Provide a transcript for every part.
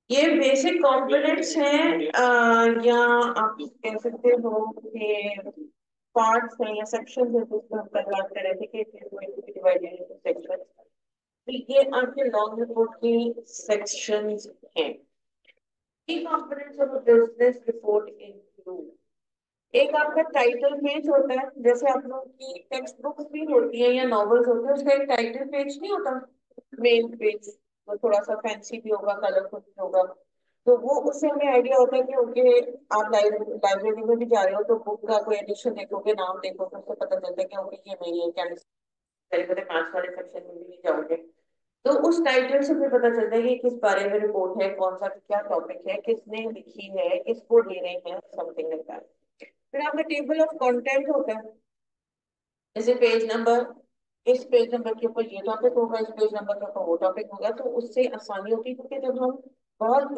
ये basic components हैं, या आप कह सकते हो कि पार्ट्स हैं या सेक्शन है, जिसमें हम कल बात कर रहे थे कि डिवाइडेड इनटू सेक्शन। तो ये आपके लॉन्ग रिपोर्ट की सेक्शंस हैं। की components of business report include, एक आपका टाइटल पेज होता है, जैसे आप लोगों की टेक्स्ट बुक्स भी होती है या नॉवेल्स होते हैं, उसका एक टाइटल पेज नहीं होता, मेन पेज, वो थोड़ा सा फैंसी भी होगा, कलरफुल भी होगा। तो वो उससे हमें आइडिया होता है कि ओके, आप लाइब्रेरी में भी जा रहे हो तो बुक का कोई एडिशन देखोगे, नाम देखोगे, उससे पता चलता है कि ओके ये मेरी है, केमिस्ट्री मैथ्स वाले सेक्शन में भी नहीं जाओगे। तो उस टाइटल से फिर पता चलता है कि किस बारे में रिपोर्ट है, कौन सा क्या टॉपिक है, किसने लिखी है, किसको दे रहे हैं, समथिंग लाइक दैट। फिर आपका टेबल ऑफ कंटेंट होता है, जैसे पेज नंबर, इस पेज नंबर के ऊपर ये टॉपिक होगा, इस पेज नंबर के ऊपर वो टॉपिक होगा। तो उससे आसानी होती है, क्योंकि जब हम बहुत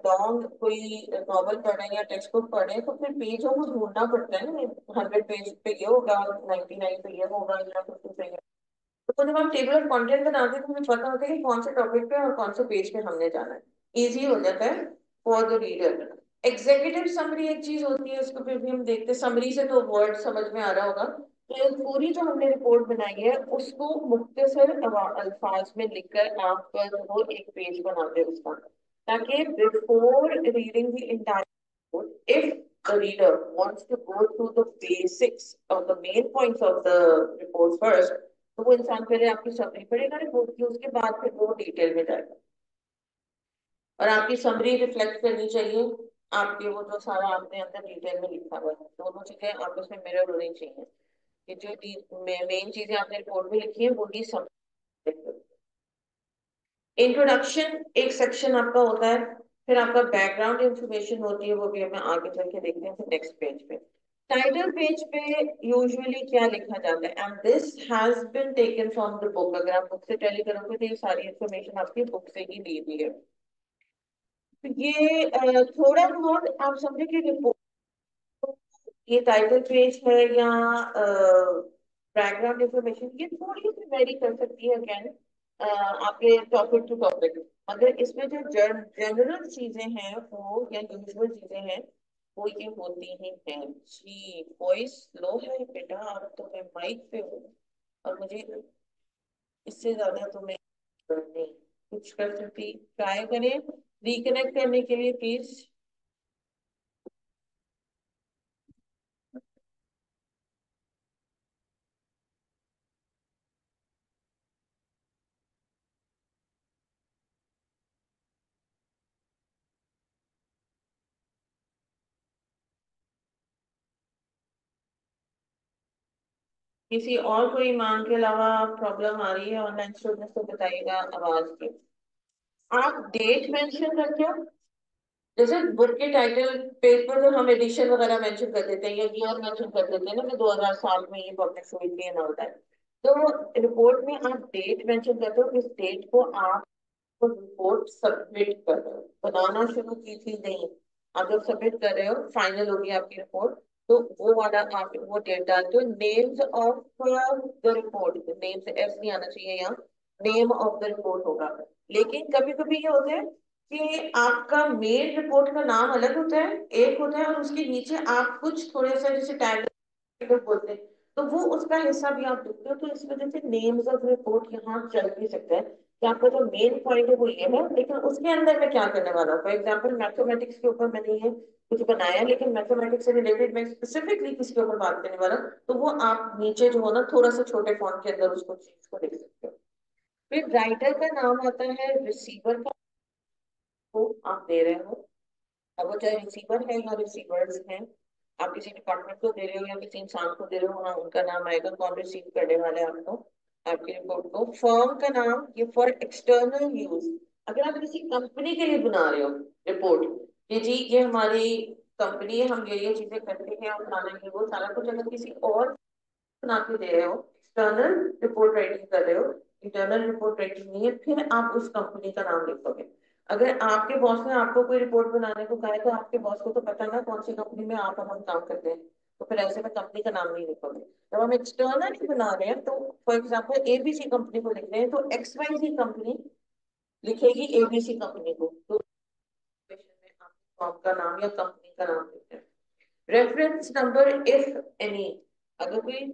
लॉन्ग कोई नॉवल पढ़ रहे हैं या टेक्स्ट बुक पढ़ रहे हैं तो फिर पेजों को ढूंढना पड़ता है ना, 100 पेज पे ये होगा, 99 पे ये होगा, या 50 पे ये। तो जब हम टेबल ऑफ कंटेंट बनाते हैं तो हमें पता होता है कि कौन से टॉपिक पे और कौन से पेज पे हमने जाना है। इजी हो जाता है for the reader. Executive summary एक चीज होती है, उसको फिर भी हम देखते हैं, समरी से तो वर्ड समझ में आ रहा होगा। तो पूरी जो हमने रिपोर्ट बनाई है उसको मुख्तसर अल्फाज में लिखकर आप वो एक पेज बनाते हैं उसका, ताकि before reading the entire report, if the reader wants to go through the basics of the main points of the report first, तो वो इंसान पहले आपकी समरी पढ़ेगा रिपोर्ट की, उसके बाद फिर वो डिटेल में जाएगा। और आपकी समरी रिफ्लेक्ट करनी चाहिए आपके वो जो सारा आपने अंदर डिटेल में लिखा हुआ है, दोनों चीजें आपस में मिरर होनी चाहिए कि जो मेन चीजें आपने रिपोर्ट में लिखी है वही समरी। इंट्रोडक्शन एक सेक्शन आपका होता है, फिर आपका बैकग्राउंड इंफॉर्मेशन होती है, वो भी हमें आगे चल के देखते हैं फिर नेक्स्ट पेज पे। टाइटल पेज पे यूजुअली क्या लिखा जाता है, and this has been taken from the book, अगर आप बुक से टैली करोगे तो ये सारी इंफॉर्मेशन आपकी बुक से ही ली हुई है। तो ये थोड़ा बहुत आप समझे कि रिपोर्ट, ये टाइटल पेज है या बैकग्राउंड इंफॉर्मेशन, ये थोड़ी सी वेरी कर सकती है अगेन आपके टॉपिक टू टॉपिक। मगर इसमें जो जनरल चीजें हैं वो या यूजुअल चीजें हैं वो ये होती ही हैं। जी वॉइस लो है बेटा, आप तो मैं माइक पे हूँ और मुझे इससे ज्यादा तो मैं नहीं कुछ कर सकती। ट्राई करें रिकनेक्ट करने के लिए प्लीज। किसी और कोई ईमान के अलावा प्रॉब्लम आ रही है ऑनलाइन स्टूडेंट्स तो बताइएगा आवाज की। आप डेट मेंशन करते हो, जैसे बुक के टाइटल पेज पर तो हम एडिशन वगैरह मेंशन कर देते हैं या ईयर मेंशन कर देते हैं ना कि 2007 में ये पब्लिश हुई थी ना होता है। तो रिपोर्ट में आप डेट मेंशन करते हो, इस डेट को आप रिपोर्ट सबमिट कर रहे हो, बनाना शुरू की थी नहीं, आप जब सबमिट कर रहे हो फाइनल होगी आपकी रिपोर्ट, तो वो वाला आप वो डेट डालते हो। Names of the report, names S नहीं आना चाहिए यहाँ, नेम ऑफ द रिपोर्ट होगा। लेकिन कभी कभी ये होता है कि आपका मेन रिपोर्ट का नाम अलग होता है, एक होता है, और उसके नीचे आप कुछ थोड़े से जैसे टैग बोलते हैं, तो वो उसका हिस्सा भी आप लिखते हो। तो इस वजह से नेम्स ऑफ रिपोर्ट यहाँ चल भी सकता है कि आपका जो मेन पॉइंट है वो ये है, लेकिन उसके अंदर मैं क्या करने वाला हूँ। फॉर एग्जाम्पल मैथमेटिक्स के ऊपर मैंने ये कुछ बनाया, लेकिन मैथमेटिक्स से रिलेटेड मैं स्पेसिफिकली किसके ऊपर बात करने वाला हूँ, तो वो आप नीचे जो हो ना थोड़ा सा छोटे फॉन्ट के अंदर उसको चीज को लिख सकते हो। फिर राइटर का नाम आता है, रिसीवर का को आप दे रहे हो, अब वो चाहे रिसीवर है या रिसीवर्स हैं, आप किसी डिपार्टमेंट को दे रहे हो या किसी इंसान को दे रहे हो, हाँ उनका नाम आएगा, कौन रिसीव करने वाला है आपको आपकी रिपोर्ट को। फर्म का नाम, ये फॉर एक्सटर्नल यूज, अगर आप किसी कंपनी के लिए बना रहे हो रिपोर्ट कि जी ये हमारी कंपनी है, हम ये चीजें करते हैं और बनाने के वो सारा कुछ, अगर किसी और बना के दे रहे हो, एक्सटर्नल रिपोर्ट राइटिंग कर रहे हो, इंटरनल रिपोर्ट राइटिंग नहीं है, फिर आप उस कंपनी का नाम लिखोगे। अगर आपके बॉस ने आपको कोई रिपोर्ट बनाने को कहा है तो आपके बॉस को तो पता ना कौन सी कंपनी में आप और हम काम करते हैं, तो फिर ऐसे में कंपनी का नाम नहीं लिखोगे। जब हम एक्सटर्नल बना रहे हैं तो फॉर एग्जाम्पल एबीसी कंपनी को लिख रहे हैं तो एक्स वाई सी कंपनी लिखेगी एबीसी कंपनी को, तो में आप फॉर्म का नाम या कंपनी का नाम देते हैं। रेफरेंस नंबर इफ एनी, अगर कोई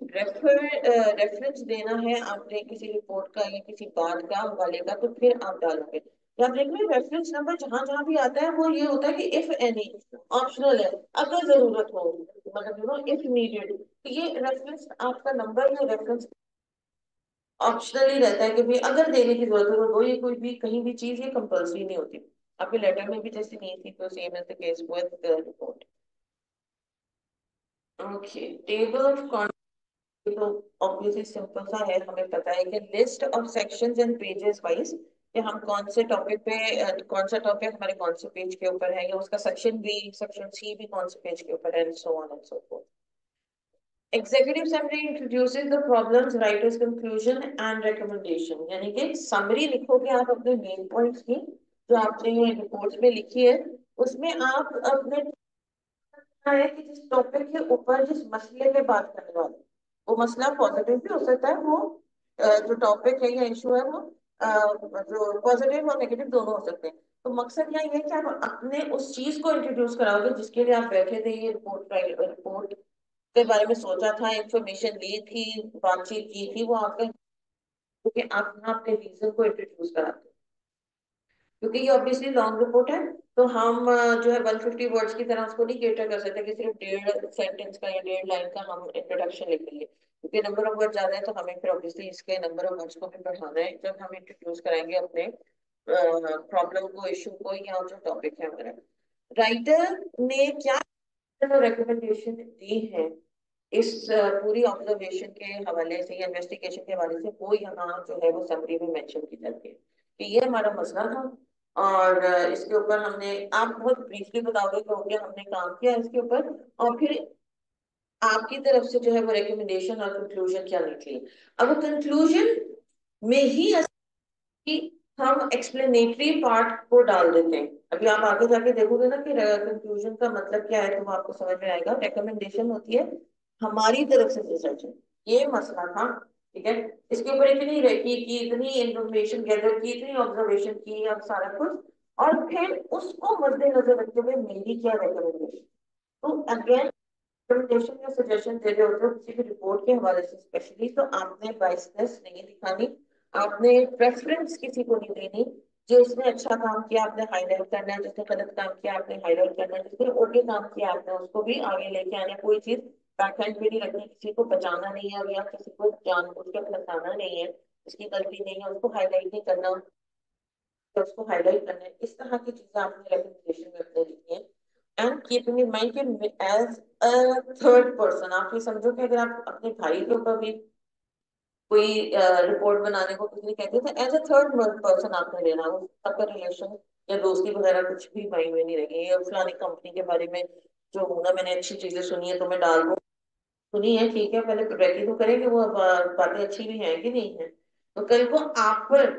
रेफरेंस देना है आपने किसी रिपोर्ट का या किसी बात का हवाले का, तो फिर आप डालोगे। या देख रहे रेफरेंस नंबर जहां जहां भी आता है वो ये होता है कि इफ एनी, ऑप्शनल है, अगर जरूरत हो, मतलब इफ नीडेड। तो ये रेफरेंस आपका नंबर या रेफरेंस ऑप्शनल ही रहता है कि भाई अगर देने की जरूरत हो तो दो, ये कोई भी कहीं भी चीज ये कंपल्सरी नहीं होती। आपके लेटर में भी जैसे नहीं थी, तो same as the case with the report. Okay, table of content, तो ऑब्वियसली सिंपल सा है, हमें पता है कि list of sections and pages wise, कि हम कौन से टॉपिक पे कौन सा टॉपिक हमारे कौन से पेज के ऊपर है, या उसका सेक्शन बी सेक्शन सी भी कौन से पेज के ऊपर है, and so on and so fourth. Executive summary introduces the problems, writers conclusion and recommendation, यानी कि समरी लिखोगे आप अपने मेन पॉइंट्स की, जो आपने रिपोर्ट में लिखी है, उसमें आप अपने है कि जिस टॉपिक के ऊपर जिस मसले पे बात करने वाले, वो मसला पॉजिटिव भी हो सकता है, वो जो टॉपिक है या इशू है वो जो पॉजिटिव और नेगेटिव दोनों हो सकते हैं। तो मकसद यही है कि आप अपने उस चीज को इंट्रोड्यूस कराओगे जिसके लिए आप बैठे थे, ये रिपोर्ट के बारे में सोचा था, इंफॉर्मेशन ली थी, बातचीत की थी, वो आपका, क्योंकि आप ना अपने रीजन को इंट्रोड्यूस कराते हैं। क्योंकि ये ऑब्वियसली लॉन्ग रिपोर्ट है, तो हम जो है 150 वर्ड्स की तरह उसको नहीं केटर कर सकते कि सिर्फ 1.5 सेंटेंस का या 1.5 लाइन का हम इंट्रोडक्शन लिख लेंगे, क्योंकि नंबर ऑफ वर्ड ज्यादा है, तो हमें फिर ऑब्वियसली इसके नंबर ऑफ वर्ड्स को भी बढ़ाना है जब हम इंट्रोड्यूस कराएंगे अपने प्रॉब्लम को, इशू को, या जो टॉपिक है हमारा। राइटर ने क्या रिकमेंडेशन दी है इस पूरी ऑब्जर्वेशन के हवाले से या इन्वेस्टिगेशन के हवाले से, वो यहाँ जो है वो समरी में मेंशन की जाती है कि ये हमारा मसला था, और इसके ऊपर हमने, आप बहुत ब्रीफली बताओगे कि हो गया हमने काम किया इसके ऊपर, और फिर आपकी तरफ से जो है वो रिकमेंडेशन और कंक्लूजन क्या निकली। अब कंक्लूजन में ही कि हम एक्सप्लेनेटरी पार्ट को डाल देते हैं। अभी आप आगे जाके देखोगे ना कि कंक्लूजन का मतलब क्या है, तो वो आपको समझ में आएगा। रिकमेंडेशन होती है हमारी तरफ से रिसर्च, ये मसला था, ठीक है, इसके ऊपर इतनी रेकी की, इतनी इंफॉर्मेशन गैदर की, इतनी ऑब्जर्वेशन की, अब सारा कुछ, और फिर उसको मद्देनजर रखते हुए मेरी क्या रिकमेंडेशन। तो अगेन, रिकमेंडेशन या सजेशन दे रहे होते हो किसी भी रिपोर्ट के हवाले से स्पेशली, तो आपने बायसनेस नहीं दिखानी, आपने प्रेफरेंस किसी को नहीं देनी। जो उसने अच्छा काम किया आपने हाईलाइट करना है, जिसने गलत काम किया आपने हाईलाइट करना है, जिसने ओके काम किया आपने उसको भी आगे लेके आना है। कोई चीज बैकहैंड पे नहीं रखनी, किसी को बचाना नहीं है, या किसी को जानबूझ के फंसाना नहीं है, उसकी गलती नहीं है उसको हाईलाइट नहीं करना, तो उसको हाईलाइट करना है। इस तरह की चीजें आपने रिकमेंडेशन में अपने लिखी है। एंड कीपिंग इन माइंड कि एज अ थर्ड पर्सन, आप ये समझो कि अगर आप अपने भाई के ऊपर भी कोई रिपोर्ट बनाने को किसी ने कहते थे, एज अ थर्ड पर्सन आपने लेना, वो आपका रिलेशन या दोस्ती वगैरह कुछ भी माइंड में नहीं रखेगी। या फलानी कंपनी के बारे में जो होना, मैंने अच्छी चीजें सुनी है तो मैं डाल दूं, सुनी है ठीक है, पहले रेकी तो करेंगे वो बातें अच्छी भी हैं कि नहीं है। तो कल को आप पर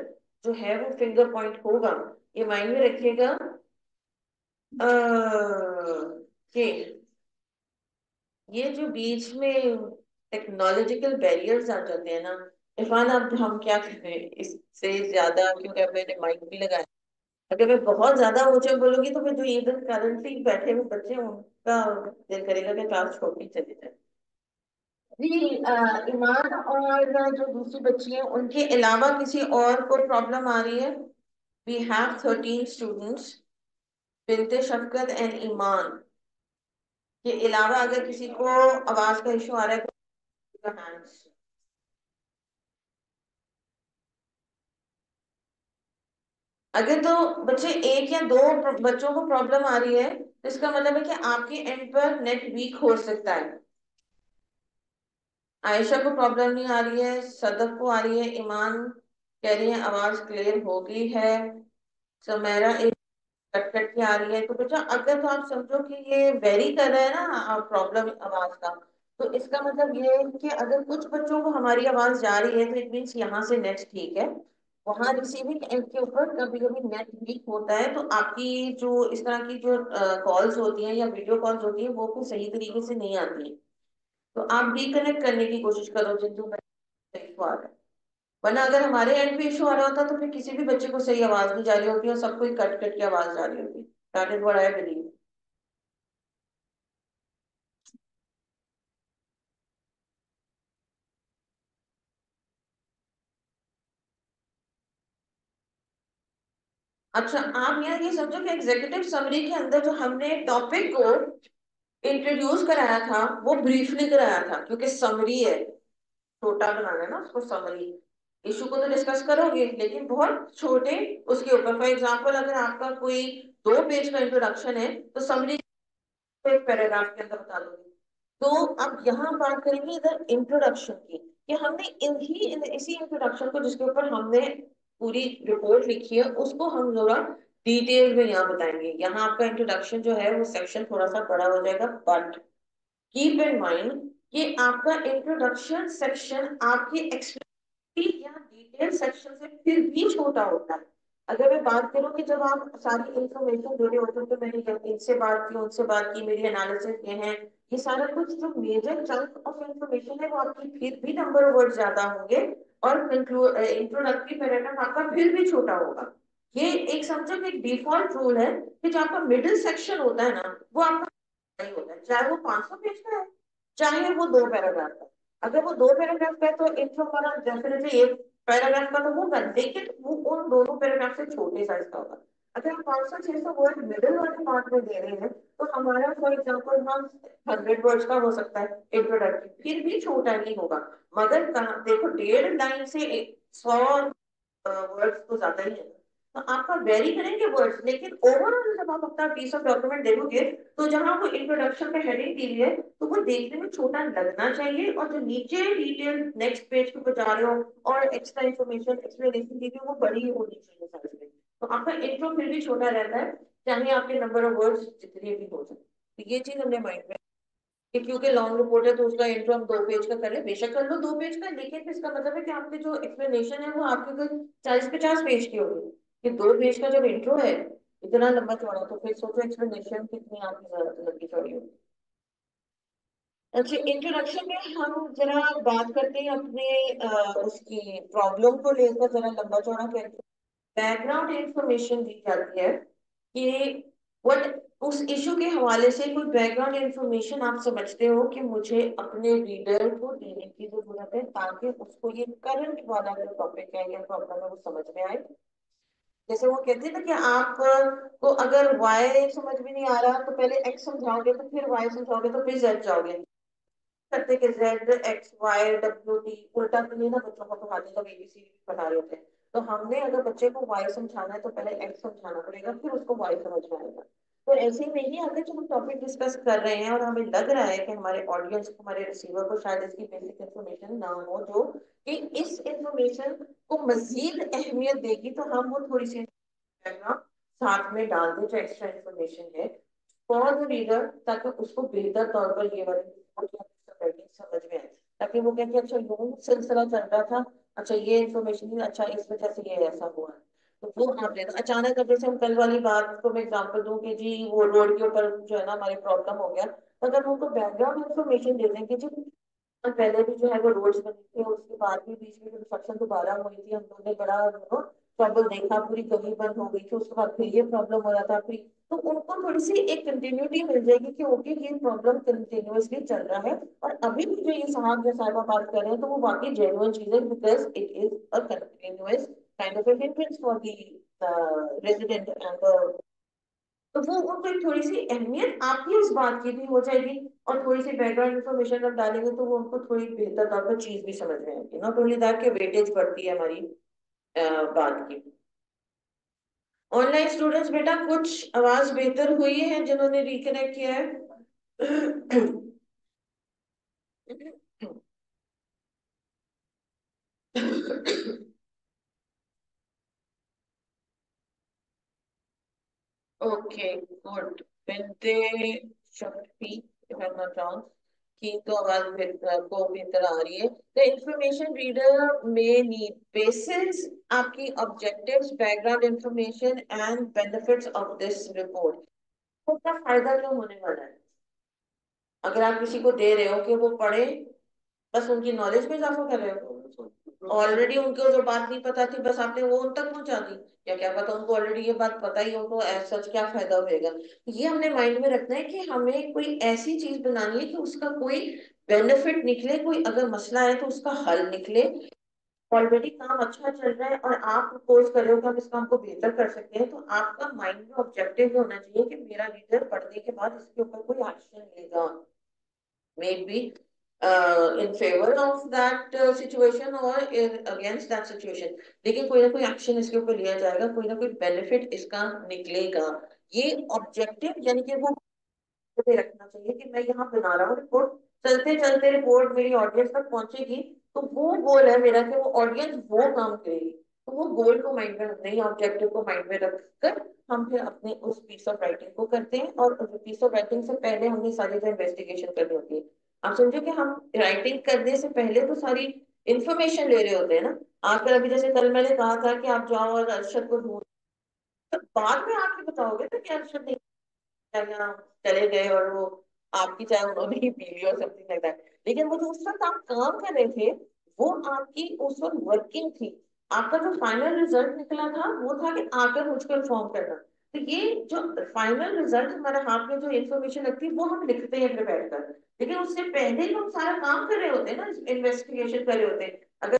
जो है वो फिंगर पॉइंट होगा, ये माइंड में रखिएगा कि ये जो बीच में टेक्नोलॉजिकल बैरियर्स आ जाते हैं ना, इरफान, अब हम क्या करें इससे ज्यादा, क्योंकि अब मैंने माइक भी लगाया, अगर मैं बहुत ज्यादा ऊंचे बोलूंगी तो फिर जो इधर करंटली बैठे हुए बच्चे हैं, उनका दिल करेगा कि क्लास छोड़ के चले जाए। जी, ईमान और जो दूसरी बच्ची है उनके अलावा किसी और को प्रॉब्लम आ रही है? We have 13 students, Binte Shafqat and Iman के अलावा अगर किसी को आवाज का इशू आ रहा है तो hands। अगर तो बच्चे एक या दो बच्चों को प्रॉब्लम आ रही है, तो इसका मतलब है कि आपके एंड पर नेट वीक हो सकता है। आयशा को प्रॉब्लम नहीं आ रही है, सदफ को आ रही है, ईमान कह रही है आवाज क्लियर हो गई है, सुमेरा एक कट कट के आ रही है। तो बेटा अगर तो आप समझो कि ये वेरी कर रहा है ना प्रॉब्लम आवाज का, तो इसका मतलब ये है कि अगर कुछ बच्चों को हमारी आवाज जा रही है तो इट मीन्स यहाँ से नेट ठीक है, वहां रिसीविंग एंड के ऊपर कभी कभी नेट वीक होता है, तो आपकी जो इस तरह की जो कॉल्स होती हैं या वीडियो कॉल्स होती हैं वो भी सही तरीके से नहीं आती है। तो आप रिकनेक्ट करने की कोशिश करो जिंतु सही को आ रहा है। वरना अगर हमारे एंड पे इशू आ रहा होता तो फिर किसी भी बच्चे को सही आवाज नहीं जा रही होती और सबको ही कट कट की आवाज जा रही होती। That is what I believe. अच्छा, आप यहाँ ये समझो कि एग्जीक्यूटिव समरी के अंदर जो हमने टॉपिक को इंट्रोड्यूस कराया था वो ब्रीफली कराया था, क्योंकि समरी है, छोटा बनाना है ना उसको समरी। इशू को तो डिस्कस करोगे लेकिन बहुत छोटे उसके ऊपर। फॉर एग्जांपल अगर आपका कोई 2 पेज का इंट्रोडक्शन है तो समरी एक पैराग्राफ के अंदर बता दोगे। तो अब यहाँ बात करेंगे इधर इंट्रोडक्शन की, कि हमने इसी इंट्रोडक्शन को जिसके ऊपर हमने पूरी रिपोर्ट लिखी है उसको हम थोड़ा डिटेल में यहाँ बताएंगे। यहाँ आपका इंट्रोडक्शन जो है वो सेक्शन थोड़ा सा बड़ा हो जाएगा, बट कीप इन माइंड कि आपका इंट्रोडक्शन सेक्शन आपकी या डिटेल सेक्शन से फिर भी छोटा होता है। अगर मैं बात करूं कि जब आप सारी इंफॉर्मेशन दे रहे होते हो तो मैंने इनसे बात की, उनसे बात की, मेरी एनालिसिस ये है, ये सारा कुछ जो मेजर चंक ऑफ इंफॉर्मेशन है वो आपकी फिर भी नंबर ऑफ वर्ड ज्यादा होंगे, और इंट्रोडक्टरी पैराग्राफ आपका फिर भी छोटा होगा। ये एक समझो कि एक डिफॉल्ट रूल है कि जो आपका मिडिल सेक्शन होता है ना वो आपका नहीं होता है, चाहे वो 500 पेज का है चाहे वो 2 पैराग्राफ का। अगर वो 2 पैराग्राफ का है तो इंट्रो वाला डेफिनेटली 1 पैराग्राफ का तो होगा, लेकिन वो उन दोनों पैराग्राफ से छोटे साइज का होगा। अगर हम 500-600 वर्ड मिडिल वाले पार्ट में दे रहे हैं तो हमारा फॉर एग्जाम्पल हम 100 वर्ड्स का हो सकता है इंट्रोडक्टरी, फिर भी छोटा नहीं होगा। मगर देखो 1.5 लाइन से 100 वर्ड्स तो ज्यादा ही है। तो आपका वेरी करेंगे वर्ड्स, लेकिन ओवरऑल जब आप अपना पीस ऑफ डॉक्यूमेंट देखोगे तो जहां वो इंट्रोडक्शन पे हेडिंग दी हुई है तो वो देखने में छोटा लगना चाहिए, और जो नीचे डिटेल नेक्स्ट पेज पे बता रहे हो और एक्स्ट्रा इन्फॉर्मेशन एक्सप्लेनेशन दी हुई है वो बड़ी होनी चाहिए साइज में। तो आपका इंट्रो फिर भी छोटा रहता है, चाहे आपके नंबर ऑफ वर्ड्स जितने भी हो जाए। तो ये चीज हमने माइंड में कि क्योंकि लॉन्ग रिपोर्ट है तो उसका इंट्रो हम 2 पेज का करें, बेशक कर लो 2 पेज का, लेकिन फिर इसका मतलब है कि आपकी जो एक्सप्लेनेशन है वो आपके कोई 40-50 पेज की होगी। कि 2 पेज का जब इंट्रो है इतना लंबा चौड़ा, तो फिर सोचो एक्सप्लेनेशन कितनी आपकी जरूरत लंबी चौड़ी होगी। अच्छा, इंट्रोडक्शन में हम जरा बात करते हैं अपने उसकी प्रॉब्लम को लेकर, जरा लंबा चौड़ा करके बैकग्राउंड इंफॉर्मेशन दी जाती है कि व्हाट उस इशू के हवाले से कोई बैकग्राउंड इंफॉर्मेशन आप समझते हो कि मुझे अपने रीडर को देने की जरूरत है ताकि उसको ये करंट वाला जो टॉपिक है या प्रॉब्लम है वो समझ में आए। जैसे वो कहते हैं ना कि आप को अगर वाई समझ में नहीं आ रहा तो पहले एक्स समझाओगे तो फिर वाई समझाओगे तो फिर जेड जाओगे। करते कि Z X Y W T उल्टा तो नहीं ना, बच्चों को पढ़ाते जब एबीसी पढ़ा रहे होते हैं। तो हमने अगर बच्चे को वाई समझाना है तो पहले एक्स समझाना पड़ेगा फिर उसको वाई समझ में आएगा। तो ऐसे ही नहीं अगर जो हम टॉपिक डिस्कस कर रहे हैं और हमें लग रहा है कि हमारे ऑडियंस को हमारे रिसीवर को शायद इसकी बेसिक इन्फॉर्मेशन ना हो जो कि इस इन्फॉर्मेशन को मजीद अहमियत देगी, तो हम वो थोड़ी सी साथ में डाल दें जो एक्स्ट्रा इन्फॉर्मेशन है फॉर द रीडर, ताकि उसको बेहतर तौर पर ये वाली समझ में आए। ताकि वो कहते अच्छा यूं सिलसिला चल रहा था, अच्छा ये इन्फॉर्मेशन, अच्छा इस वजह से ये ऐसा हुआ। तो वो आप लेना अचानक, अब जैसे हम कल वाली बात को मैं एग्जांपल दूं कि जी वो रोड के ऊपर जो है ना हमारे प्रॉब्लम हो गया, तो अगर हम उनको बैकग्राउंड इन्फॉर्मेशन दे दें कि जी और पहले भी जो है वो रोड्स बनी थी और उसके बाद भी बीच में कंस्ट्रक्शन दोबारा हुई थी, हम लोगों ने बड़ा ट्रबल देखा, पूरी गली बंद हो गई थी, उसके बाद फिर ये प्रॉब्लम हो रहा था फिर। तो उनको थोड़ी सी एक कंटिन्यूटी मिल जाएगी कि ओके ये प्रॉब्लम कंटिन्यूअसली चल रहा है, और अभी भी जो ये साहब जो साहिबा बात कर रहे हैं तो वो वाकई जेन्युइन चीज है, because it is a continuous kind of a hindrance for the resident and the, तो वो उनको एक थोड़ी सी अहमियत आपकी उस बात की भी हो जाएगी, और थोड़ी सी बैकग्राउंड इन्फॉर्मेशन जब डालेंगे तो वो उनको थोड़ी बेहतर तौर पर चीज भी समझ में आएगी, नॉट ओनली दैट के वेटेज बढ़ती है हमारी बात की। ऑनलाइन स्टूडेंट्स बेटा कुछ आवाज बेहतर हुई है जिन्होंने रिकनेक्ट किया है? Okay good. बिनते शक्ति if I'm not wrong, की तो आवाज को बेहतर आ रही है। द इंफॉर्मेशन रीडर में नीड बेसिस आपकी objectives background information and benefits of this report, उसका फायदा क्या होने वाला है अगर आप किसी को दे रहे हो कि वो पढ़े, बस उनकी नॉलेज में इजाफा कर रहे हो। ऑलरेडी उनको जो बात नहीं पता थी बस आपने वो उन तक पहुंचा दी, या क्या पता उनको ऑलरेडी ये बात पता ही हो, तो ऐसा सच क्या फायदा होएगा। ये हमने माइंड में रखना है कि हमें कोई ऐसी चीज बनानी है कि उसका कोई बेनिफिट निकले, कोई अगर मसला है तो उसका हल निकले। ऑलरेडी काम अच्छा चल रहा है और आप प्रपोज कर रहे हो कि हम इस काम को बेहतर कर सकते हैं, तो आपका माइंड में ऑब्जेक्टिव होना चाहिए कि मेरा लीडर पढ़ने के बाद इसके ऊपर कोई एक्शन लेगा, may be in favor of that situation or against that situation, लेकिन कोई ना कोई एक्शन इसके ऊपर लिया जाएगा, कोई ना कोई बेनिफिट इसका निकलेगा। ये ऑब्जेक्टिव यानी कि वो पे रखना चाहिए कि मैं यहाँ बना रहा हूँ रिपोर्ट, चलते चलते रिपोर्ट मेरी ऑडियंस तक पहुंचेगी, तो वो गोल है मेरा कि वो ऑडियंस वो काम करेगी। तो वो गोल को माइंड में रखते हैं, ऑब्जेक्टिव को माइंड में रखकर हम फिर अपने उस पीस ऑफ राइटिंग को करते हैं। और पीस ऑफ राइटिंग से पहले हमने सारी जो इन्वेस्टिगेशन करनी होती है। आप समझो कि हम राइटिंग करने से पहले तो सारी इंफॉर्मेशन ले रहे होते हैं ना। आजकल अभी जैसे कल मैंने कहा था कि आप जाओ और अरशद को ढूंढ, तो बाद में आप ये बताओगे ना कि अरशद नहीं यहाँ चले गए और वो आपकी चाय उन्होंने ही पी ली और समथिंग लाइक दैट। लेकिन वो जो उस वक्त आप काम कर रहे थे वो आपकी उस वक्त वर्किंग थी। आपका जो फाइनल रिजल्ट निकला था वो था कि आकर मुझको इन्फॉर्म करना। तो ये जो फाइनल रिजल्ट हमारे हाथ में जो इन्फॉर्मेशन लगती है वो हम लिखते हैं प्रिपेयर कर, लेकिन उससे पहले ही हम सारा काम कर रहे होते हैं ना, इन्वेस्टिगेशन कर रहे होते हैं। अगर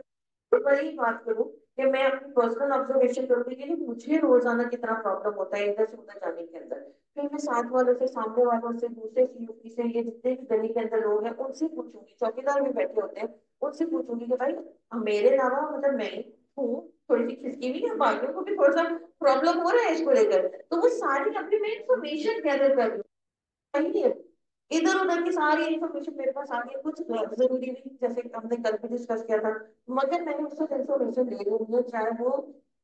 पर ही बात करूं कि मैं अपनी पर्सनल ऑब्जर्वेशन करूंगी कि मुझे रोजाना कितना प्रॉब्लम होता है इधर से उधर जाने के अंदर, फिर मैं साथ वालों से, सामने वालों से, दूसरे सीयूपी से, ये जितने भी गली के अंदर लोग हैं उनसे पूछूंगी, चौकीदार भी बैठे होते हैं, उनसे पूछूंगी कि भाई मेरे अलावा मतलब मैं हूँ थोड़ी सी खिसकी हुई है, बाकियों को भी थोड़ा सा प्रॉब्लम हो रहा है इसको लेकर, तो वो सारी अपनी मैं इंफॉर्मेशन गैदर कर रही हूँ। नहीं है, इधर उधर की सारी इन्फॉर्मेशन मेरे पास आ गई, कुछ जरूरी नहीं जैसे हमने कल भी डिस्कस किया था, मगर मैंने उससे इन्फॉर्मेशन ले रही है, चाहे वो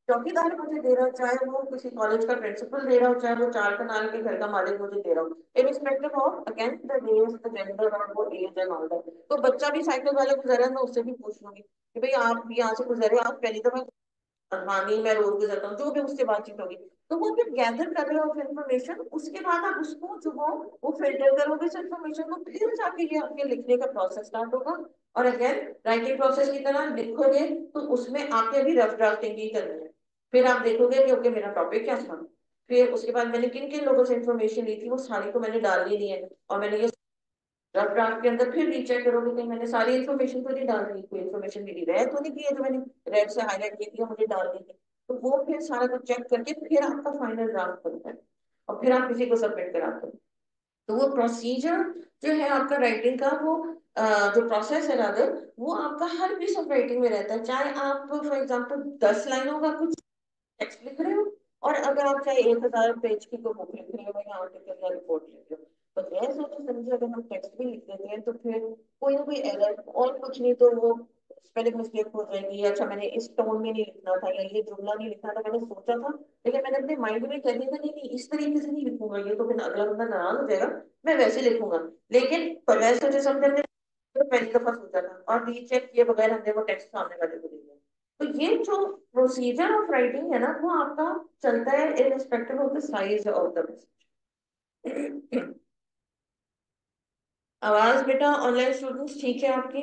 चौकीदार मुझे दे रहा हो, चाहे वो किसी कॉलेज का प्रिंसिपल दे रहा हो, चाहे वो चार कनाल के घर का मालिक मुझे दे रहा हो, irrespective of again the race the gender और वो एज एंड ऑल दैट। तो बच्चा भी साइकिल वाले गुजर रहा है, मैं उससे भी पूछ लूंगी कि भाई आप भी यहाँ से गुजरे, आप पहली दफा, हाँ नहीं मैं रोज गुजरता हूँ, जो भी उससे बातचीत होगी, तो वो फिर गैदर कर रहे हो इन्फॉर्मेशन, उसके बाद आप उसको जो हो वो फिल्टर करोगे इस इन्फॉर्मेशन को, फिर जाके ये आपके लिखने का प्रोसेस स्टार्ट होगा। और अगेन राइटिंग प्रोसेस की तरह लिखोगे तो उसमें आपने अभी रफ ड्राफ्टिंग ही करनी है। फिर आप देखोगे कि ओके मेरा टॉपिक क्या था, फिर उसके बाद मैंने किन किन लोगों से इन्फॉर्मेशन ली थी वो सारी को मैंने डाल ली है, और मैंने ये रफ ड्राफ्ट के अंदर फिर रीचेक करोगे कि मैंने सारी इन्फॉर्मेशन तो नहीं डाल दी, कोई इन्फॉर्मेशन मेरी रह तो नहीं की है जो मैंने रेड से हाईलाइट की थी मुझे डालनी थी। तो वो फिर सारा कुछ चेक करके फिर आपका फाइनल ड्राफ्ट बनता है और फिर आप किसी को सबमिट कराते हो। तो वो प्रोसीजर जो है आपका राइटिंग का, वो जो प्रोसेस है रादर, वो आपका हर पीस ऑफ राइटिंग में रहता है, चाहे आप फॉर एग्जाम्पल 10 लाइनों का कुछ टेक्स्ट लिख रहे हो, और अगर आप चाहे 1000 पेज की कोई बुक लिख रहे हो या आर्टिकल या रिपोर्ट लिख रहे हो, तो मैं सोचो समझे अगर हम टेक्स्ट भी लिख देते हैं तो फिर कोई ना कोई एरर और कुछ नहीं तो वो स्पेलिंग मिस्टेक हो जाएगी, अच्छा मैंने इस टोन में नहीं लिखना था या ये जुमला नहीं लिखना था, मैंने सोचा था लेकिन मैंने अपने माइंड में कर दिया था नहीं नहीं इस तरीके से नहीं लिखूंगा, ये तो फिर अगला बंदा नाराज हो जाएगा, मैं वैसे लिखूंगा। लेकिन वैसे सोचे समझे हमने तो पहली दफा सोचा था और रीचेक किए बगैर हमने वो टेक्स्ट सामने वाले को दिया। तो ये जो प्रोसीजर ऑफ राइटिंग है ना वो आपका चलता है irrespective of the size of the message. आवाज बेटा ऑनलाइन स्टूडेंट्स ठीक है आपकी?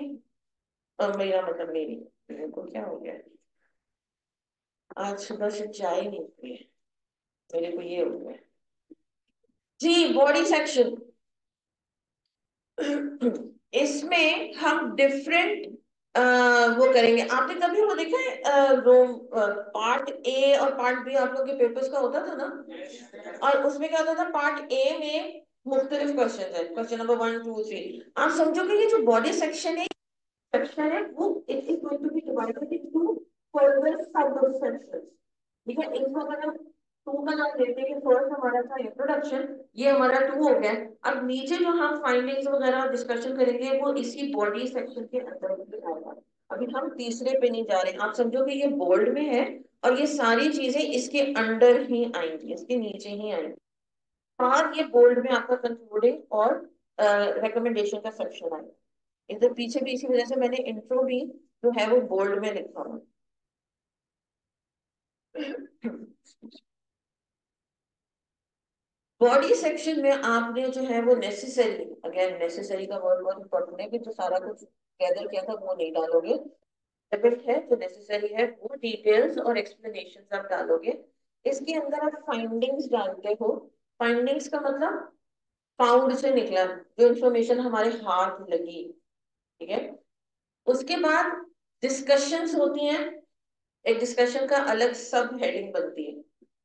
मेरा मतलब मेरी, मेरे को क्या हो गया आज सुबह से चाय नहीं पी है, मेरे को ये हो गया। जी बॉडी सेक्शन, इसमें हम डिफरेंट वो करेंगे। आपने कभी वो देखा है रोम पार्ट ए और पार्ट बी आप लोग के पेपर्स का होता था ना, और उसमें क्या होता था पार्ट ए में मुख्तलिफ क्वेश्चन है, क्वेश्चन नंबर 1 2 3। आप समझो कि ये जो बॉडी सेक्शन है वो it is going to be divided into further sub sections. ठीक है, इसको अगर हम टू का नाम देते हैं कि फर्स्ट हमारा था इंट्रोडक्शन, ये हमारा टू हो गया। अब नीचे जो हम फाइंडिंग्स वगैरह डिस्कशन करेंगे वो इसी बॉडी सेक्शन के अंदर ही आएगा। अभी हम तीसरे पे नहीं जा रहे, आप समझो कि ये बोल्ड में है और ये सारी चीजें इसके अंडर ही आएंगी, इसके नीचे ही आएंगी। बाद ये बोल्ड में आपका कंक्लूडिंग और रिकमेंडेशन का सेक्शन आएगा। इधर पीछे भी इसी वजह से मैंने इंट्रो भी जो है वो बोल्ड में लिखा हुआ है। बॉडी सेक्शन में आपने जो है वो नेसेसरी, अगेन नेसेसरी का वर्ड बहुत इंपॉर्टेंट है कि जो सारा कुछ गैदर किया था वो नहीं डालोगे। relevant है जो नेसेसरी है वो डिटेल्स और एक्सप्लेनेशन आप डालोगे। इसके अंदर आप फाइंडिंग्स डालते हो। फाइंडिंग्स का मतलब फाउंड से निकला, जो इंफॉर्मेशन हमारे हाथ लगी, ठीक है। उसके बाद डिस्कशंस होती हैं। एक डिस्कशन का अलग सब हेडिंग बनती है,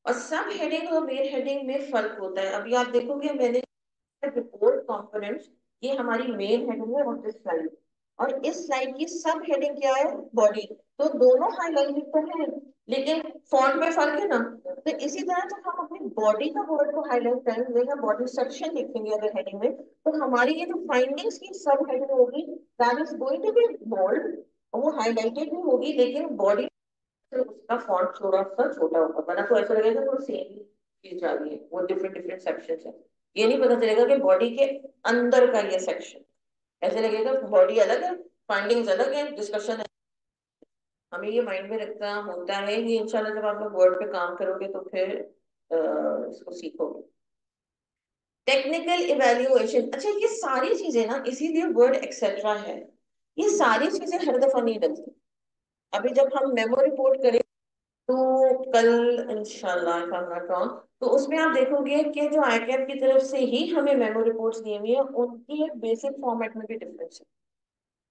और सब हेडिंग और मेन हेडिंग में फर्क होता है। अभी आप देखोगे मैंने रिपोर्ट कंपोनेंट्स, ये हमारी मेन हेडिंग है ऑफ दिस स्लाइड, और इस स्लाइड की सब हेडिंग क्या है, बॉडी। तो दोनों हाईलाइटेड तो है, लेकिन फॉन्ट में फर्क है ना। तो इसी तरह जब हम अपनी बॉडी का वर्ड को हाईलाइट करेंगे या बॉडी सेक्शन लिखेंगे अगर हेडिंग में, तो हमारी ये जो फाइंडिंग्स की सब हेडिंग होगी, that is going to be bold, और वो हाईलाइटेड भी होगी, लेकिन बॉडी से उसका फॉन्ट थोड़ा सा छोटा होगा, वरना तो ऐसा लगेगा वो सेम चीज आ रही है, वो डिफरेंट डिफरेंट सेक्शन है। ये नहीं पता चलेगा कि बॉडी के अंदर का ये सेक्शन, ऐसे लगेगा बॉडी अलग है, फाइंडिंग्स अलग है, डिस्कशन है। हमें ये माइंड में रखना होता है, ये इंशाल्लाह जब आप लोग वर्ड पे काम करोगे तो फिर इसको सीखोगे। टेक्निकल इवेल्युएशन, अच्छा ये सारी चीजें ना, इसीलिए वर्ड एक्सेट्रा है, ये सारी चीजें हर दफा नहीं डलती। अभी जब हम मेमो रिपोर्ट करें तो कल इंशाल्लाह if I am not wrong, तो उसमें आप देखोगे कि जो आईकैप की तरफ से ही हमें मेमो रिपोर्ट्स दी हुई है, उनकी एक बेसिक फॉर्मेट में भी डिफरेंस है।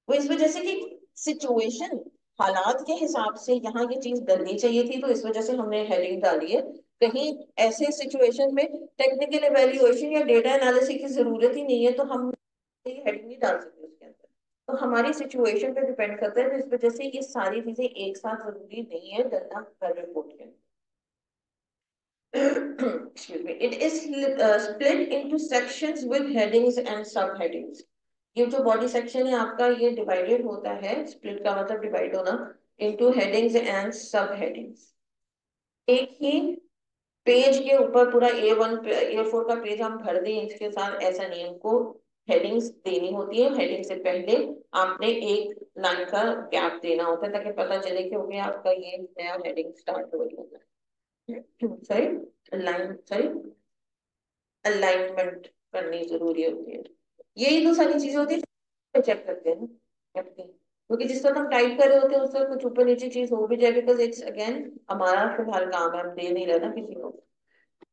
वो इस वजह से कि सिचुएशन, हालात के हिसाब से यहाँ ये चीज डलनी चाहिए थी, तो इस वजह से हमने हेडिंग डाली है। कहीं ऐसे सिचुएशन में टेक्निकल एवेल्युएशन या डेटा एनालिसिस की जरूरत ही नहीं है, तो हम हेडिंग नहीं डाल सकते उसके अंदर। तो हमारी सिचुएशन पे डिपेंड करता है, तो इस वजह से ये सारी चीजें एक साथ जरूरी नहीं है डलना हर रिपोर्ट के अंदर। Excuse me. It is split into sections with headings and subheadings. ये जो बॉडी सेक्शन है आपका, ये डिवाइडेड होता है, स्प्लिट का मतलब डिवाइड होना, इनटू हेडिंग्स एंड सब हेडिंग्स। एक ही पेज के ऊपर पूरा A1 A4 का पेज हम भर दें इसके साथ, ऐसा नहीं है, हमको हेडिंग्स देनी होती है। हेडिंग से पहले आपने एक लाइन का गैप देना होता है, ताकि पता चले कि ओके आपका ये नया हेडिंग स्टार्ट हो रही है। सॉरी, लाइन, सॉरी, अलाइनमेंट करनी जरूरी होती है। यही तो सारी चीजें होती है, चेक करते हैं ना अपनी, क्योंकि जिस वक्त हम टाइप कर रहे होते हैं उस वक्त कुछ ऊपर नीचे चीज हो भी जाए, बिकॉज इट्स अगेन हमारा फिलहाल काम है, हम दे नहीं रहे ना किसी को।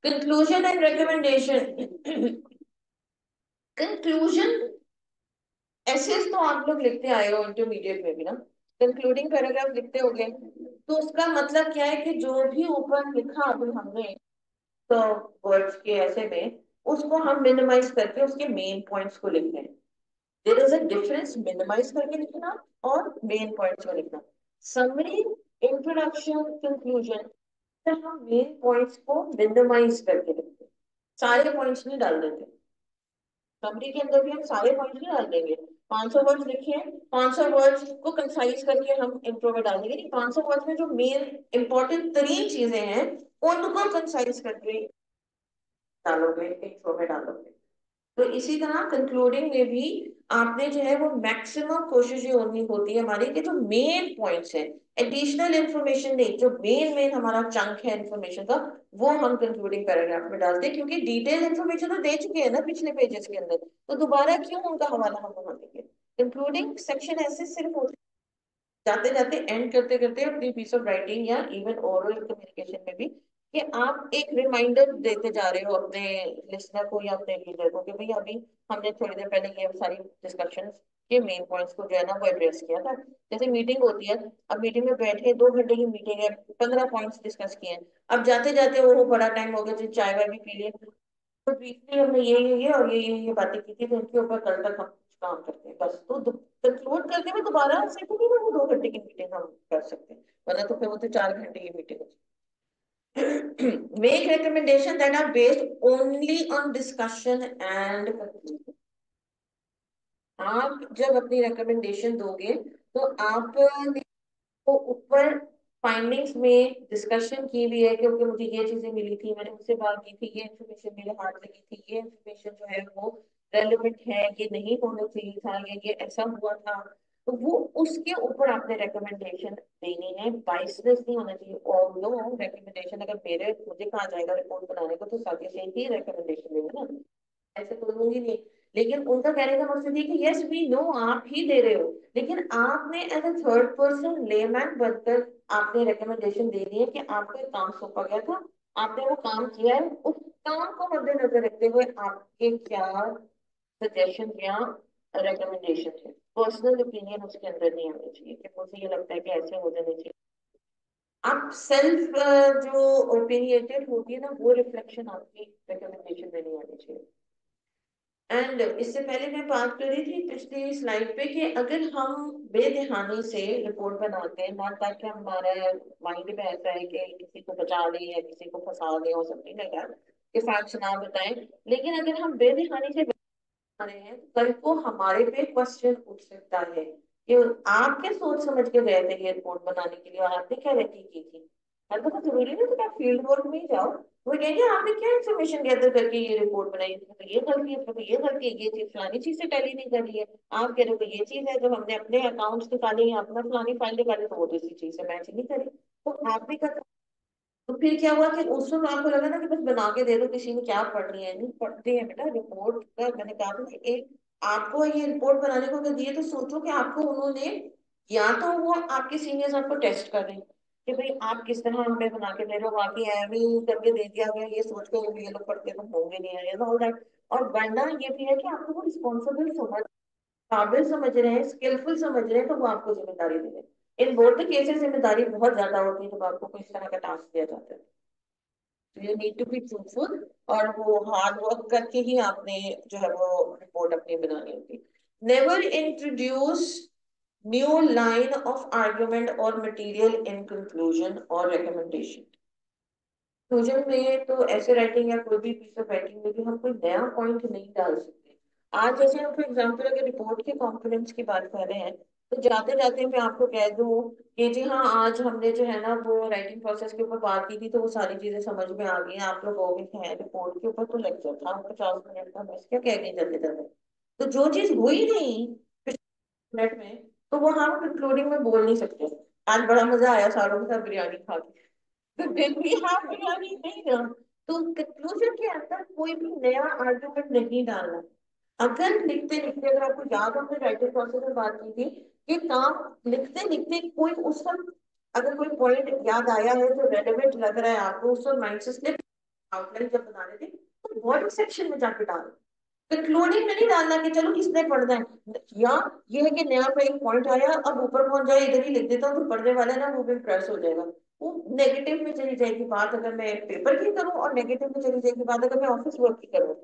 Conclusion and recommendation. Conclusion assess तो आप लोग लिखते आए हो इंटरमीडिएट में भी ना, कंक्लूडिंग पैराग्राफ लिखते होगे, तो उसका मतलब क्या है कि जो भी ऊपर लिखा अभी हमने तो वर्ड्स के ऐसे में, उसको हम मिनिमाइज करके उसके मेन पॉइंट्स को लिखते हैं। There is a difference minimize करके लिखना और मेन पॉइंट्स को लिखना। समरी, इंट्रोडक्शन, कंक्लूजन, हम मेन पॉइंट्स को मिनिमाइज करके लिखते हैं, सारे पॉइंट्स नहीं डाल देते। समरी के अंदर भी हम सारे पॉइंट्स नहीं डाल देंगे। 500 वर्ड्स लिखे, 500 वर्ड्स को कंसाइज करके हम इंट्रो में डाल देंगे, 500 वर्ड्स में जो मेन इंपॉर्टेंट तरीन चीजें हैं उनको कंसाइज करके डालोगे, इंट्रो में डालोगे। तो इसी तरह कंक्लूडिंग में भी आपने जो है वो मैक्सिमम कोशिश ये होनी होती है हमारी कि जो मेन पॉइंट्स हैं, एडिशनल इंफॉर्मेशन नहीं, जो मेन मेन हमारा चंक है इंफॉर्मेशन का, वो हम कंक्लूडिंग पैराग्राफ में डालते हैं, क्योंकि डिटेल इंफॉर्मेशन तो दे चुके हैं ना पिछले पेजेस के अंदर, तो दोबारा क्यों उनका हवाला हम वहां देंगे। कंक्लूडिंग सेक्शन ऐसे सिर्फ होते, जाते जाते एंड करते करते अपनी पीस ऑफ राइटिंग या इवन ओरल कम्युनिकेशन में भी, कि आप एक रिमाइंडर देते जा रहे हो अपने लिसनर को या अपने रीडर को कि भाई अभी हमने थोड़ी देर पहले ये सारी डिस्कशन के मेन पॉइंट्स को जो है ना वो एड्रेस किया था। जैसे मीटिंग होती है, अब मीटिंग में बैठे 2 घंटे की मीटिंग है, 15 पॉइंट्स डिस्कस किए हैं, अब जाते जाते वो बड़ा टाइम हो गया तो चाय वाय भी पी लिए, तो ब्रीफली हमने ये और ये बातें की थी, तो उनके ऊपर कल तक हम कुछ काम करते हैं बस। तो कंक्लूड करते हुए दोबारा से तो नहीं ना वो 2 घंटे की मीटिंग हम कर सकते हैं, वरना तो फिर वो तो 4 घंटे की मीटिंग हो। Make recommendation that are based only on discussion and conclusion. आप जब अपनी रिकमेंडेशन दोगे तो आप तो ऊपर फाइंडिंग्स में डिस्कशन की भी है, क्योंकि मुझे ये चीजें मिली थी, मैंने उससे बात की थी, ये इन्फॉर्मेशन मेरे हाथ लगी थी, ये इन्फॉर्मेशन जो है वो रेलेवेंट है, ये नहीं होना चाहिए था, ये ऐसा हुआ था। तो वो उसके ऊपर आपने रिकमेंडेशन देनी है, बाइसनेस नहीं होना चाहिए। और नो रिकमेंडेशन अगर मेरे मुझे कहा जाएगा रिपोर्ट बनाने को, तो साथ से ही रिकमेंडेशन देंगे ना, ऐसे तो दूंगी नहीं लेकिन उनका कहने का मकसद ये कि यस वी नो आप ही दे रहे हो, लेकिन आपने as a third person layman बनकर आपने रिकमेंडेशन दे दी है कि आपको एक काम सौंपा गया था, आपने वो काम किया है, उस काम को मद्देनजर रखते हुए आपके क्या सजेशन या रिकमेंडेशन है। पर्सनल ओपिनियन उसके अंदर नहीं आनी चाहिए कि मुझे ये लगता है कि ऐसे हो जाने चाहिए। आप सेल्फ जो ओपिनियटेड होती है ना, वो रिफ्लेक्शन आपकी रिकमेंडेशन में नहीं आनी चाहिए। एंड इससे पहले मैं बात कर रही थी पिछली स्लाइड पे कि अगर हम बेध्यानी से रिपोर्ट बनाते हैं, नॉट दैट कि हमारा माइंड में ऐसा है कि किसी को बचा दें या किसी को फंसा दें और समथिंग लाइक दैट, कि फैक्ट्स ना बताएं, लेकिन अगर हम बेध्यानी से रहे हैं तो कल को हमारे पे क्वेश्चन उठ सकता है कि आप क्या सोच समझ के गए थे ये रिपोर्ट बनाने के लिए और आपने क्या रेकी की थी। हर दफा जरूरी नहीं कि आप फील्ड वर्क में ही जाओ, वो कहेंगे आपने क्या इन्फॉर्मेशन गैदर करके ये रिपोर्ट बनाई, इसमें तो ये गलती है, इसमें तो ये गलती है, ये चीज फलानी चीज से टैली नहीं कर रही है, आप कह रहे हो कि ये चीज है जो हमने अपने अकाउंट्स निकाले या अपना फलानी फाइल निकाले तो वो तो इसी चीज से मैच नहीं करी, तो आप भी कर। तो फिर क्या हुआ कि उस वक्त आपको लगा ना कि बस बना के दे दो, किसी ने क्या पढ़नी है, नहीं पढ़ते हैं बेटा रिपोर्ट का। मैंने कहा था कि एक आपको ये रिपोर्ट बनाने को अगर दिए तो सोचो कि आपको उन्होंने, या तो वो आपके सीनियर्स आपको टेस्ट कर रहे हैं कि भाई आप किस तरह हमें बना के दे रहे हो, बाकी एवं ही करके दे दिया गया ये सोच के ये लोग पढ़ते तो होंगे नहीं है ऑल दैट। और वरना ये भी है कि आपको वो रिस्पॉन्सिबल समझ, काबिल समझ रहे हैं, स्किलफुल समझ रहे हैं, तो वो आपको जिम्मेदारी दे रहे हैं। इन बोथ द केसेस जिम्मेदारी बहुत ज्यादा होती है जब आपको कोई इस तरह का टास्क दिया जाता है। You need to be truthful, और वो हार्ड वर्क करके ही आपने जो है वो रिपोर्ट अपनी बनानी होती। Never introduce new line of argument और मटेरियल इन कंक्लूजन और रिकमेंडेशन। कंक्लूजन में तो ऐसे राइटिंग या कोई भी पीस ऑफ राइटिंग में भी हम कोई नया पॉइंट नहीं डाल सकते। आज जैसे हम फॉर एग्जांपल अगर रिपोर्ट के कंपोनेंट्स की बात कर रहे हैं, तो जाते जाते मैं आपको कह दूं कि जी हाँ आज हमने जो है ना वो राइटिंग प्रोसेस के ऊपर बात की थी, तो वो सारी चीजें समझ में आ गई हैं, आप लोग हो गए हैं। रिपोर्ट के ऊपर तो लेक्चर था 50 मिनट का, बस क्या कह गए जाते जाते, तो जो चीज हुई नहीं मिनट में, तो वो हम कंक्लूडिंग में बोल नहीं सकते। आज बड़ा मजा आया सारों के साथ बिरयानी खा के, तो फिर भी आप बिरयानी नहीं ना। तो कंक्लूजन के अंदर कोई भी नया आर्गुमेंट नहीं डालना। अगर लिखते लिखते, अगर आपको याद हो, हमने राइटिंग प्रोसेस में बात की थी कि काम लिखते लिखते कोई उस वक्त अगर कोई पॉइंट याद आया है जो रेलेवेंट लग रहा है आपको, उस वक्त माइंड से स्लिप आउटलाइन जब बना रहे थे तो बॉडी सेक्शन में जाके डालो। कंक्लूडिंग में नहीं डालना कि चलो किसने पढ़ना है, या ये है कि नया कोई एक पॉइंट आया अब ऊपर पहुंच जाए इधर ही लिख देता हूँ, तो पढ़ने वाला है ना वो भी इम्प्रेस हो जाएगा। वो नेगेटिव में चली जाएगी बात अगर मैं पेपर की करूँ, और नेगेटिव में चली जाएगी बात अगर मैं ऑफिस वर्क की करूँ।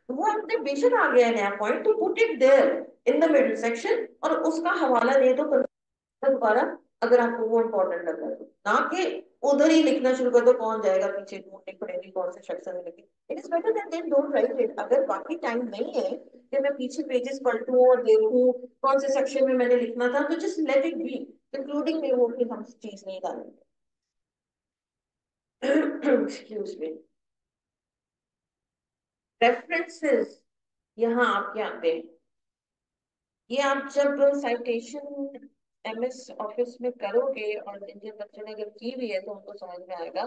तो वो अपने बेशक आ गया है नया पॉइंट, तो put it there in the middle section और उसका हवाला दे दो दोबारा, अगर आपको वो इम्पोर्टेंट लग रहा है तो। ना कि उधर ही लिखना शुरू कर दो, कौन जाएगा पीछे ढूंढने पड़ेगी कौन से सेक्शन में लिखे। It is better than then don't write it. अगर बाकी टाइम नहीं है कि मैं पीछे पेजेस पलटूं और देखूं कौन से सेक्शन में मैंने लिखना था, तो just let it be. Including में वो फिर हम चीज नहीं डालेंगे। Excuse me. रेफरेंसेस यहाँ आपके आते हैं। ये आप जब साइटेशन एमएस ऑफिस में करोगे, और जिन बच्चों ने अगर की भी है तो उनको समझ में आएगा।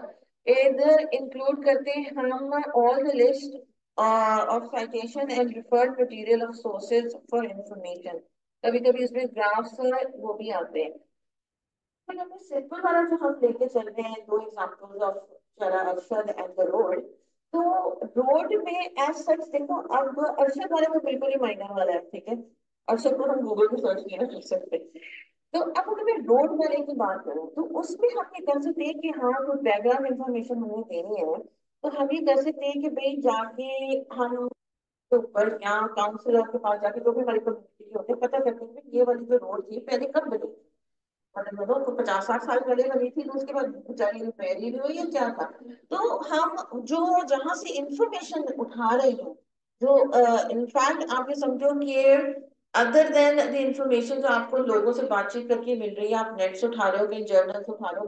इधर इंक्लूड करते हैं हम all the list of citation and referred material of sources for information. कभी कभी उसमें ग्राफ्स वो भी आते हैं। तो हमें सिंपल वाला जो हम लेके चल रहे हैं, दो examples of Arshad and the road. तो रोड में एज सच देखो, अब अरशद वाला तो बिल्कुल ही माइनर वाला है, ठीक है, अरशद को हम गूगल पे सर्च नहीं ना कर सकते। तो अब अगर मैं रोड वाले की बात करूँ तो उसमें हम ये कर सकते हैं कि हाँ कोई बैकग्राउंड इंफॉर्मेशन हमें देनी है, तो हम ये कर सकते हैं कि भाई जाके हम ऊपर या काउंसिलर के पास जाके, जो भी हमारी कम्युनिटी होते हैं, पता करते हैं कि ये वाली जो रोड थी पहले कब बनी, मतलब बोलो तो 50-60 साल पहले बनी थी, तो उसके बाद बेचारी रिपेयर ही नहीं हुई है क्या था। तो हम जो जहां से इंफॉर्मेशन उठा रहे हैं, जो इनफैक्ट आप ये समझो कि अदर देन द इंफॉर्मेशन जो आपको लोगों से बातचीत करके मिल रही है, आप नेट से उठा रहे हो, कहीं जर्नल से उठा रहे हो,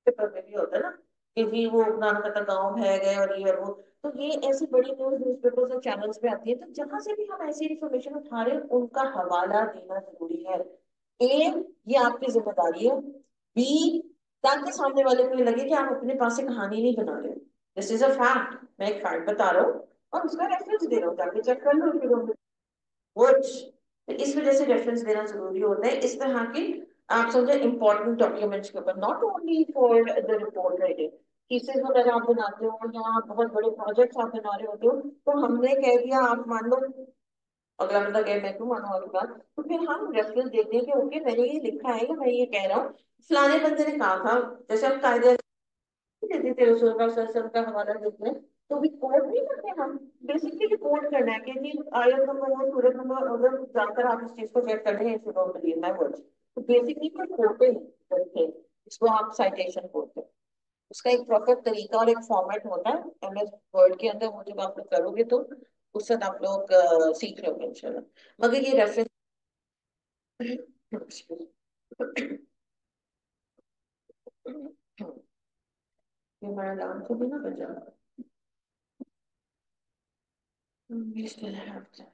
पेपर में भी होता है ना कि जी वो नाना का गाँव है गए और ये और वो। तो ये ऐसी बड़ी न्यूज न्यूज़पेपर्स और चैनल्स पे आती है, तो जहां से भी हम ऐसी इंफॉर्मेशन उठा रहे हैं उनका हवाला देना जरूरी है। ए, ये आपकी जिम्मेदारी है। बी, ताकि सामने वाले को ये लगे कि आप अपने पास से कहानी नहीं बना रहे हो, दिस इज अ फैक्ट, मैं एक फैक्ट बता रहा हूँ और उसका रेफरेंस दे रहा हूँ, जाके चेक कर लो फिर। कुछ, तो इस वजह से रेफरेंस देना जरूरी होता है इस तरह के, आप समझे, इंपॉर्टेंट डॉक्यूमेंट्स के ऊपर, not only for the report writing. Thesis वगैरह आप बनाते हो या बहुत बड़े प्रोजेक्ट्स आप बना रहे होते हो, तो हमने कह दिया, आप मान लो, अगला बंदा कहे मैं क्यों मानूं आपकी बात, तो फिर हम रेफरेंस देते हैं कि ओके मैंने ये लिखा है या मैं ये कह रहा हूँ, फलाने बंदे ने कहा था। जैसे हम कायदे देते थे रसूल का सल्लल्लाहु अलैहि वसल्लम का हवाला देते हैं, तो भी कोट नहीं करते हम, बेसिकली रिपोर्ट करना है कि जी आयत नंबर और सूरत नंबर, अगर जाकर आप इस चीज को चेक कर रहे हैं, if you don't believe my words, तो बेसिकली कोई कोटे करते हैं, इसको आप साइटेशन बोलते हैं। उसका एक प्रॉपर तरीका और एक फॉर्मेट होता है एमएस वर्ड के अंदर, वो जब आप लोग करोगे तो उस वक्त आप लोग सीख लोगे इंशाल्लाह। मगर ये रेफरेंस ये हमारा नाम तो भी ना बजा। We still have time.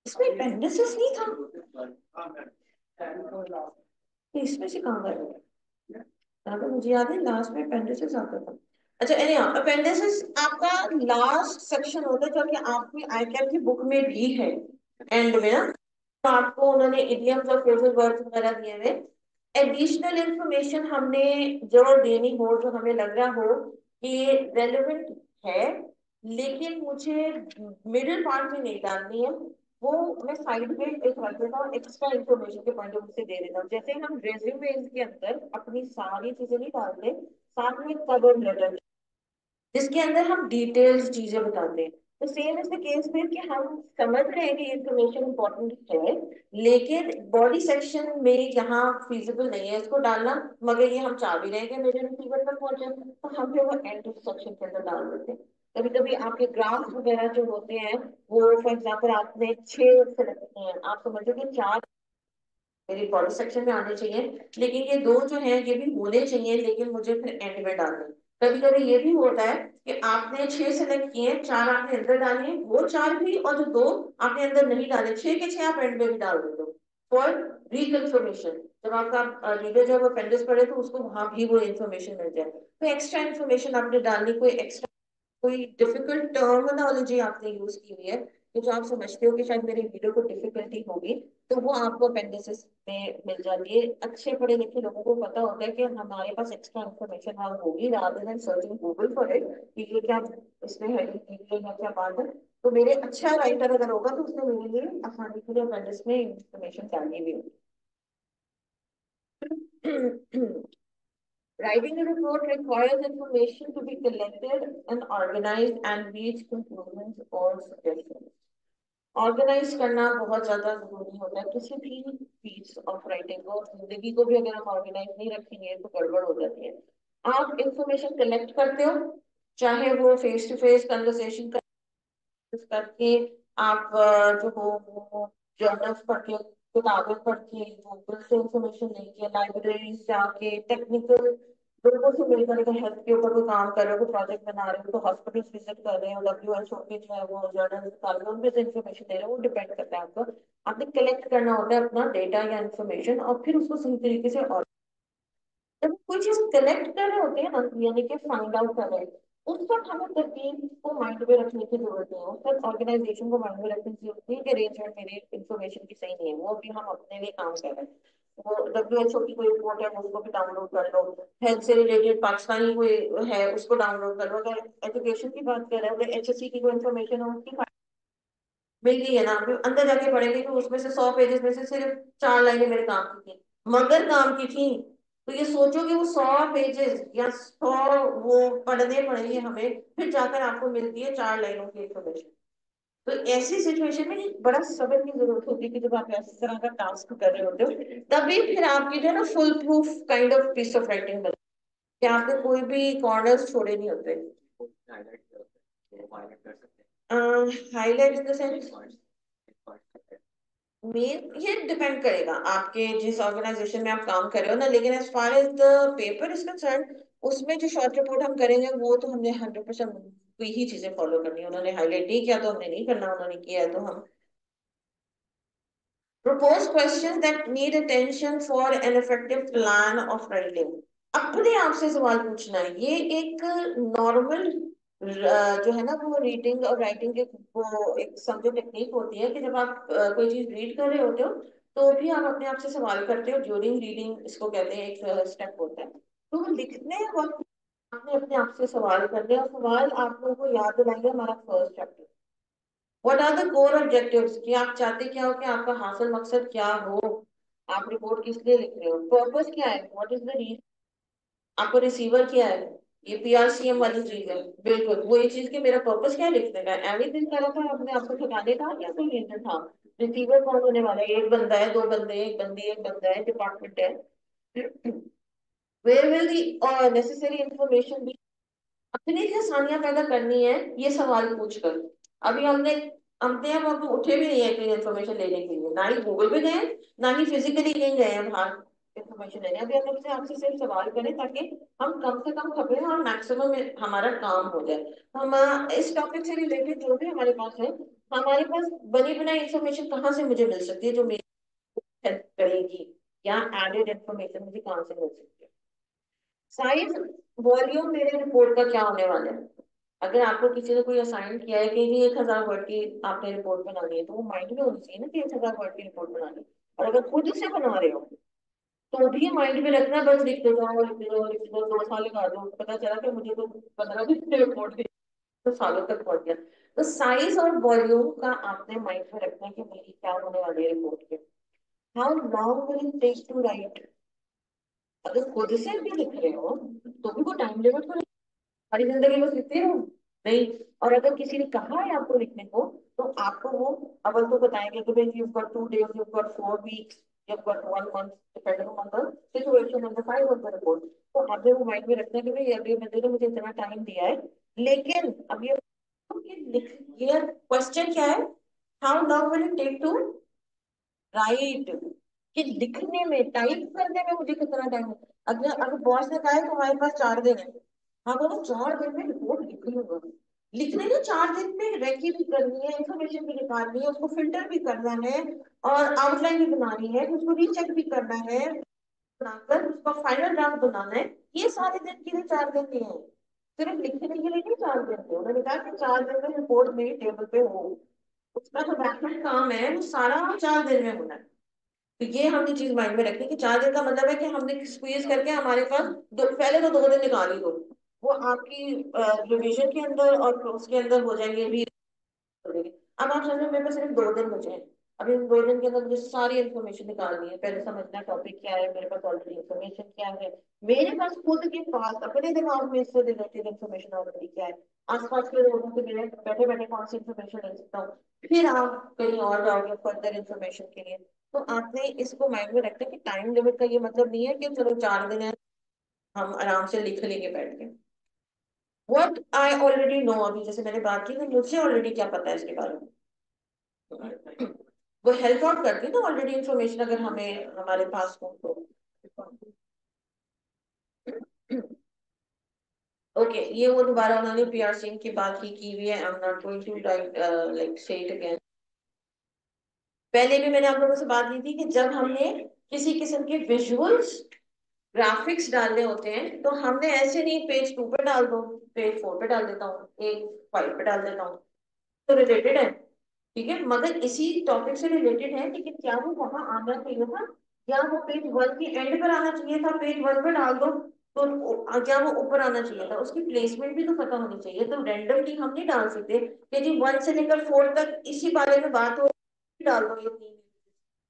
इसमें अपेंडिसेस नहीं था, तो इसमें से कहाँ गया? यहाँ पे मुझे याद है लास्ट में अपेंडिसेस आता था। अच्छा, एनी अपेंडिसेस आपका लास्ट सेक्शन होता है जो कि आपकी आई कैप की बुक में भी है, एंड में ना, तो आपको उन्होंने इडियम्स और फ्रेजल वर्ड्स वगैरह दिए हुए, एडिशनल इंफॉर्मेशन हमने जो देनी हो, जो हमें लग रहा हो कि रेलेवेंट है, लेकिन मुझे मिडिल पार्ट में नहीं डालनी है, वो मैं साइड में एक रख देता हूँ, एक्स्ट्रा इन्फॉर्मेशन के पॉइंट ऑफ व्यू से दे देता हूँ। जैसे हम रेज्यूमेज के अंदर अपनी सारी चीजें नहीं डालते, साथ में कवर लेटर जिसके अंदर हम डिटेल्स चीजें बताते हैं, तो सेम इज द केस में कि हम समझ रहे हैं कि इंफॉर्मेशन इंपॉर्टेंट है, लेकिन बॉडी सेक्शन में यहाँ फिजिबल नहीं है इसको डालना, मगर ये हम चाह भी रहे हैं कि मेरे रिसीवर तक पहुंचे, तो हम फिर वो एंड सेक्शन के अंदर डाल देते हैं। कभी कभी आपके ग्राफ वगैरह जो होते हैं, वो फॉर एग्जाम्पल आपने 6 सेलेक्ट किए हैं, आप समझो कि 4 मेरी बॉडी सेक्शन में आने चाहिए, लेकिन ये 2 जो हैं ये भी होने चाहिए, लेकिन मुझे फिर एंड में डालना है। कभी कभी ये भी होता है कि आपने 6 सेलेक्ट किए हैं, 4 आपने अंदर डाले हैं, वो 4 भी, और जो 2 आपने अंदर नहीं डाले, 6 के 6 आप एंड में भी डाल देते हो फॉर रिकन्फर्मेशन। जब आपका लीडर जब अपेंडिक्स पढ़े तो उसको वहां भी वो इन्फॉर्मेशन मिल जाए, तो एक्स्ट्रा इन्फॉर्मेशन आपने डालनी, कोई एक्स्ट्रा कोई डिफिकल्ट टर्मिनोलॉजी आपने यूज की हुई है, तो जो आप समझते हो कि शायद मेरे वीडियो को डिफिकल्टी होगी, तो वो आपको अपेंडिसेस में मिल जाती है। अच्छे पढ़े लिखे लोगों को पता होता है कि हमारे पास एक्स्ट्रा इन्फॉर्मेशन वहाँ होगी, rather than searching Google for it कि ये क्या इसमें हेडिंग है क्या बात है। तो मेरे अच्छा राइटर अगर होगा तो उसने मेरे लिए आसानी के लिए अपेंडिक्स में इन्फॉर्मेशन डालनी भी होगी। Writing a report requires information to be collected and organized and reach conclusions or suggestions. Organise करना बहुत ज्यादा जरूरी होता है किसी भी पीस ऑफ राइटिंग को, जिंदगी को भी अगर हम ऑर्गेनाइज नहीं रखेंगे तो गड़बड़ हो जाती है। आप इंफॉर्मेशन कलेक्ट करते हो, चाहे वो फेस टू फेस कन्वर्सेशन करके, आप जो हो वो जर्नल्स पढ़ के, किताबें पढ़ के, गूगल से इंफॉर्मेशन लेके, लाइब्रेरी जाके, टेक्निकल लोगों से मिलकर अगर हेल्थ के ऊपर कोई काम कर रहे हो, कोई प्रोजेक्ट बना रहे हो, तो हॉस्पिटल विजिट कर रहे हो, WHO के जो है वो जर्नल निकाल रहे हो, उनमें से इंफॉर्मेशन दे रहे हो, वो डिपेंड करता है आपको, आपने कलेक्ट करना होता है अपना डेटा या इंफॉर्मेशन, और फिर उसको सही तरीके से, जब कोई चीज कलेक्ट कर रहे होते हैं ना, यानी कि फाइंड आउट कर रहे हैं, उस वक्त हमें तरतीब को माइंड में रखने की जरूरत है, उस वक्त ऑर्गेनाइजेशन को माइंड में रखने की जरूरत है कि अरेंजमेंट मेरी इंफॉर्मेशन की सही नहीं है, वो अभी हम अपने लिए काम कर रहे हैं। वो WHO की कोई रिपोर्ट है उसको भी डाउनलोड कर लो, हेल्थ से रिलेटेड पाकिस्तानी कोई है उसको डाउनलोड कर लो, अगर एजुकेशन की बात कर रहे हो, अगर HSC की कोई इन्फॉर्मेशन हो उसकी मिल गई है ना, अभी अंदर जाके पढ़ेंगे तो उसमें से 100 पेजेस में से सिर्फ 4 लाइनें मेरे काम की थी, मगर काम की थी। तो ये सोचो कि वो 100 पेजेस या 100 वो पढ़ने पड़ेंगे हमें, फिर जाकर आपको मिलती है 4 लाइनों की इंफॉर्मेशन। तो ऐसी सिचुएशन में एक बड़ा सब्र की जरूरत होती है कि जब आप इस तरह का टास्क कर रहे होते हो, तभी फिर आपकी जो है ना full proof kind of peace of writing बनती है कि आपने कोई भी कॉर्नर्स छोड़े नहीं होते। Highlight in the sense, main ये डिपेंड करेगा आपके जिस ऑर्गेनाइजेशन में आप काम कर रहे हो ना, लेकिन as far as the paper is concern, उसमें जो शॉर्ट रिपोर्ट हम करेंगे वो तो हमने 100% वही ही चीजें फॉलो करनी है, उन्होंने हाईलाइट नहीं किया तो हमने नहीं करना, उन्होंने किया है तो हम। Propose questions that need attention for an effective plan of writing. अपने आप से सवाल पूछना है, ये एक नॉर्मल जो है ना वो रीडिंग और राइटिंग के वो एक समझो टेक्निक होती है कि जब आप कोई चीज रीड कर रहे होते हो तो भी आप अपने आप से सवाल करते हो ड्यूरिंग रीडिंग, इसको कहते हैं, एक स्टेप होता है। तो लिखने वक्त आपने अपने आप से सवाल कर लिया, सवाल आप लोगों को याद दिलाएंगे हमारा first chapter, what are the core objectives, कि आप चाहते क्या हो, कि आपका हासिल मकसद क्या हो, आप रिपोर्ट किस लिए लिख रहे हो, पर्पस क्या है, व्हाट इज द रीजन, आपको रिसीवर क्या है, ये पीआरसीएम वाली चीज है, बिल्कुल वो ये चीज कि मेरा पर्पस क्या है लिखने का, एवरीथिंग करा था अपने आप को ठिकाने का, या कोई रीजन था। रिसीवर कौन होने वाला है, एक बंदा है, दो बंदे हैं, एक बंदी है, एक बंदा है, डिपार्टमेंट है। Where will the necessary information, अपनी भी आसानियां पैदा करनी है ये सवाल पूछकर। अभी हमने हम अब उठे भी नहीं है कोई इन्फॉर्मेशन लेने के लिए, ना ही गूगल पे गए, ना ही फिजिकली कहीं गए हैं बाहर इन्फॉर्मेशन लेने। अभी हम आपसे आपसे सिर्फ सवाल करें ताकि हम कम से कम खबरें और मैक्सिमम हमारा काम हो जाए। तो हम इस टॉपिक से रिलेटेड जो भी हमारे पास है, हमारे पास बनी बनाई इन्फॉर्मेशन कहाँ से मुझे मिल सकती है जो मेरी हेल्प करेगी, या एडेड इन्फॉर्मेशन मुझे कहाँ से मिल सकती है। साइज, वॉल्यूम मेरे रिपोर्ट का क्या होने वाला है। अगर आपको किसी ने कोई असाइन किया है कि जी 1,000 वर्ड की आपने रिपोर्ट बनानी है, तो वो माइंड में होनी चाहिए ना कि 1,000 वर्ड की रिपोर्ट बनानी है। और अगर खुद से बना रहे हो तो भी माइंड में रखना, बस लिखते जाओ लिखते जाओ लिखते जाओ, 2 साल लगा दो, पता चला कि मुझे तो 15 दिन में रिपोर्ट दी, तो सालों तक पहुंच गया। तो साइज और वॉल्यूम का आपने माइंड में रखना कि मेरी क्या होने वाली है रिपोर्ट के। How long will it take to write, अगर खुद से भी लिख रहे हो तो भी वो टाइम लिमिट तो सारी जिंदगी बस लिखते रहो, नहीं। और अगर किसी ने कहा है आपको लिखने को, तो आपको वो अव्वल तो बताएंगे कि भाई you've got 2 days, you've got 4 weeks, you've got 1 month, depending on the situation and the size of the report। तो आपने वो माइंड में रखना है कि भाई अभी बंदे ने मुझे इतना टाइम दिया है। लेकिन अब ये क्वेश्चन क्या है, how long will it take to write, कि लिखने में टाइप करने में मुझे कितना टाइम है। अगर अगर बॉस ने कहा है तुम्हारे पास 4 दिन है, हाँ बोलो 4 दिन में रिपोर्ट लिख लूंगा। लिखने के 4 दिन में रेकी भी करनी है, इंफॉर्मेशन भी निकालनी है, उसको फिल्टर भी करना है, और आउटलाइन भी बनानी है, उसको रीचेक भी करना है, बनाकर उसका फाइनल ड्राफ्ट बनाना है। ये सारे दिन के लिए 4 दिन नहीं है, सिर्फ लिखने के लिए नहीं 4 दिन थे। उन्होंने कहा कि 4 दिन में रिपोर्ट मेरी टेबल पे हो, उसका जो बैकएंड काम है वो सारा 4 दिन में होना है। तो ये हमने चीज माइंड में रखी कि 4 दिन का मतलब है कि हमने स्क्वीज करके हमारे पास पहले तो 2 दिन निकाल ही दो, वो आपकी रिवीजन के अंदर और उसके अंदर हो जाएंगे भी करेंगे। अब आप समझो मेरे पास सिर्फ 2 दिन बचे हैं, अब इन 2 दिन के अंदर मुझे सारी इन्फॉर्मेशन निकालनी है। पहले समझना टॉपिक क्या है, मेरे पास ऑलरेडी इन्फॉर्मेशन क्या है, मेरे पास खुद के पास अपने दिमाग में इससे रिलेटेड इन्फॉर्मेशन ऑलरेडी क्या है, आसपास के लोगों से मेरे बैठे बैठे कौन सी इन्फॉर्मेशन ले सकता हूँ, फिर आप कहीं और जाओगे फर्दर इन्फॉर्मेशन के लिए। तो आपने इसको माइंड में रखना कि टाइम लिमिट का ये मतलब नहीं है कि चलो 4 दिन है हम आराम से लिख लेंगे बैठ के। वट आई ऑलरेडी नो, अभी जैसे मैंने बात की कि मुझे ऑलरेडी क्या पता है इसके बारे में, वो हेल्प आउट करती है ना ऑलरेडी इंफॉर्मेशन अगर हमें हमारे पास हो तो। ओके, ये वो दोबारा उन्होंने पीआर सिंह की बात की हुई है, I am not going to like say it again. पहले भी मैंने आप लोगों से बात की थी कि जब हमने किसी किस्म के विजुअल्स ग्राफिक्स डालने होते हैं तो हमने ऐसे नहीं पेज 2 पे डाल दो, पेज 4 पे डाल देता हूँ, एक 5 पे डाल देता हूँ, तो रिलेटेड है, ठीक है, मगर इसी टॉपिक से रिलेटेड है, लेकिन क्या वो वहां आना चाहिए था, या वो पेज 1 के एंड पर आना चाहिए था, पेज 1 पे डाल दो तो क्या वो ऊपर आना चाहिए था, उसकी प्लेसमेंट भी तो पता होनी चाहिए। तो रैंडमली हम नहीं डाल सकते कि जी 1 से लेकर 4 तक इसी बारे में बात हो, डाल दो ये 3।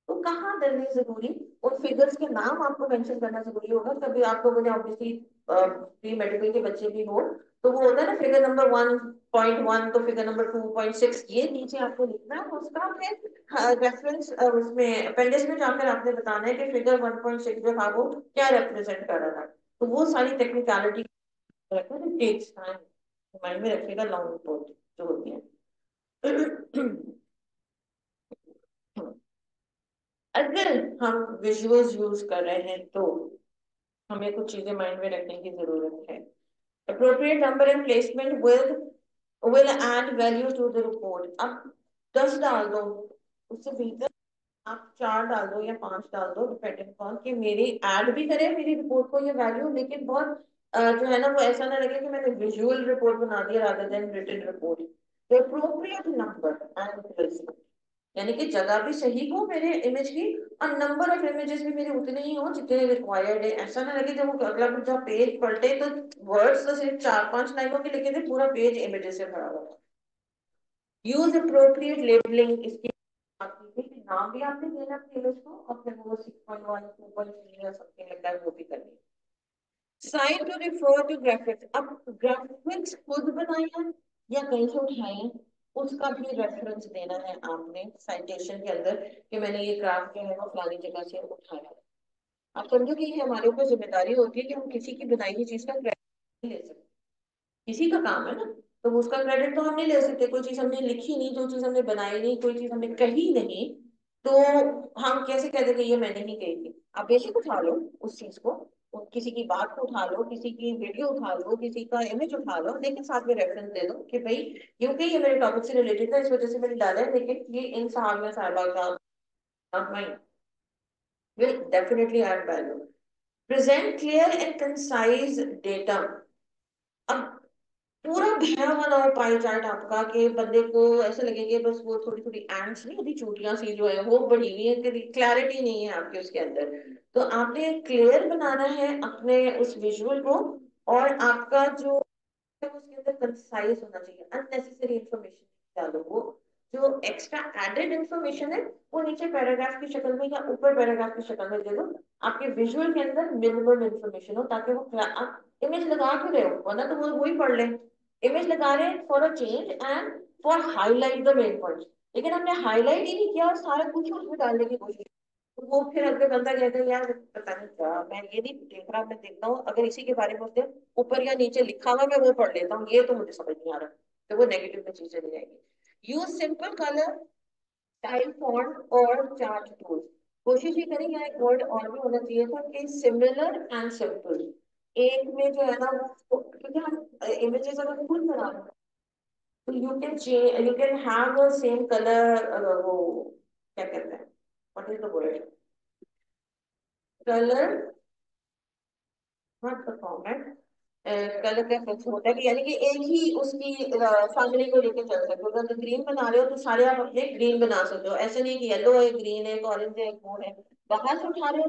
तो कहाँ डरने जरूरी, और फिगर्स के नाम आपको मेंशन करना जरूरी होगा। कभी आप लोगों ने ऑब्वियसली प्री मेडिकल के बच्चे भी हो, तो वो होता है ना फिगर नंबर 1.1 तो फिगर नंबर 2.6 ये नीचे आपको लिखना है, उसका फिर रेफरेंस उसमें अपेंडिक्स में जाकर आपने बताना है कि फिगर 1.6 जो था वो क्या रिप्रेजेंट कर रहा था। तो वो सारी टेक्निकलिटी टेक्स टाइम, माइंड में रखिएगा लॉन्ग रिपोर्ट जो होती है। अगर हम विजुअल्स यूज कर रहे हैं तो हमें कुछ चीजें माइंड में रखने की जरूरत है। appropriate number and placement will add value to the report। अब 10 डाल दो, उससे बेहतर आप 4 डाल दो या 5 डाल दो, डिपेंडिंग ऑन कि मेरी ऐड भी करे मेरी रिपोर्ट को ये वैल्यू, लेकिन बहुत जो है ना वो ऐसा ना लगे कि मैंने विजुअल रिपोर्ट बना दिया rather than written report. The appropriate number and place, यानी कि जगह भी सही हो मेरे इमेज की, और नंबर ऑफ इमेजेस भी मेरे उतने ही हो जितने रिक्वायर्ड है। ऐसा ना लगे जब वो अगला बच्चा पेज पलटे तो वर्ड्स तो सिर्फ 4-5 लाइनों के लिखे थे, पूरा पेज इमेजेस से भरा हुआ। यूज अप्रोप्रिएट लेबलिंग, इसकी बात की थी कि नाम भी आपने देना अपने इमेज को, और फिर वो 6.1 2.3 या समथिंग लाइक दैट वो भी करनी है। Cite to refer to graphics, अब ग्राफिक्स खुद बनाए हैं या कहीं से उठाए हैं, उसका भी रेफरेंस देना है आपने साइटेशन के अंदर, कि मैंने ये ग्राफ जो है वो फलानी जगह से उठाया है। आप समझो कि ये हमारे ऊपर जिम्मेदारी होती है कि हम किसी की बनाई हुई चीज का क्रेडिट ले सकते, किसी का काम है ना, तो उसका क्रेडिट तो हम नहीं ले सकते। कोई चीज हमने लिखी नहीं, जो चीज हमने बनाई नहीं, कोई चीज हमने कही नहीं, तो हम कैसे कह देंगे ये मैंने ही कही थी। आप बेशक उठा लो उस चीज को, किसी की बात को उठा लो, किसी की वीडियो उठा लो, किसी का इमेज उठा लो, लेकिन साथ में रेफरेंस दे दो कि भाई क्योंकि ये मेरे टॉपिक से रिलेटेड था इस वजह से मैंने डाला है, लेकिन ये इन साहब या साहबा का mind will definitely add value. Present clear and concise data. अब पूरा भरा वाला और पाई चार्ट आपका कि बंदे को ऐसा लगे कि बस वो थोड़ी थोड़ी एंड्स नहीं होती, चोटियां सी जो है वो बढ़ी हुई है, क्लैरिटी नहीं है आपके उसके अंदर। तो आपने क्लियर बनाना है अपने उस विजुअल को, और आपका जो है उसके अंदर कंसाइज होना चाहिए, अननेसेसरी इंफॉर्मेशन डालो। वो जो एक्स्ट्रा एडेड इंफॉर्मेशन है वो नीचे पैराग्राफ की शक्ल में या ऊपर पैराग्राफ की शक्ल में दे दो। आपके विजुअल के अंदर मिनिमम इंफॉर्मेशन हो, ताकि वो आप इमेज लगा क्यों रहे हो, वरना तो वो वही पढ़ ले। इमेज लगा रहे हैं for a change and for highlight the main point, लेकिन हमने हाईलाइट ही नहीं किया और सारा कुछ उसमें डालने की कोशिश। तो वो फिर अगले बंदा कहता है यार पता नहीं क्या, मैं ये नहीं देख रहा, मैं देखता हूँ अगर इसी के बारे में उसने ऊपर या नीचे लिखा हुआ मैं वो पढ़ लेता हूँ, ये तो मुझे समझ नहीं आ रहा, तो वो नेगेटिव में चीजें नहीं आएगी। Use simple colour, style, font और चार्ट टूल्स। कोशिश ये करें, यहाँ एक वर्ड और भी होना चाहिए था कि सिमिलर एंड सिंपल। एक में जो है ना वो, क्योंकि हम इमेजेस अगर खुद बना रहे हैं तो you can have the same colour, वो क्या कहते हैं, what is the word, colour, not the format, colour का कुछ होता है कि यानी कि एक ही उसकी फैमिली को लेके चल सकते हो। अगर ग्रीन बना रहे हो तो सारे आप अपने ग्रीन बना सकते हो, ऐसे नहीं कि येलो है, ग्रीन है, ऑरेंज है, एक वो है। बाहर से उठा रहे हो,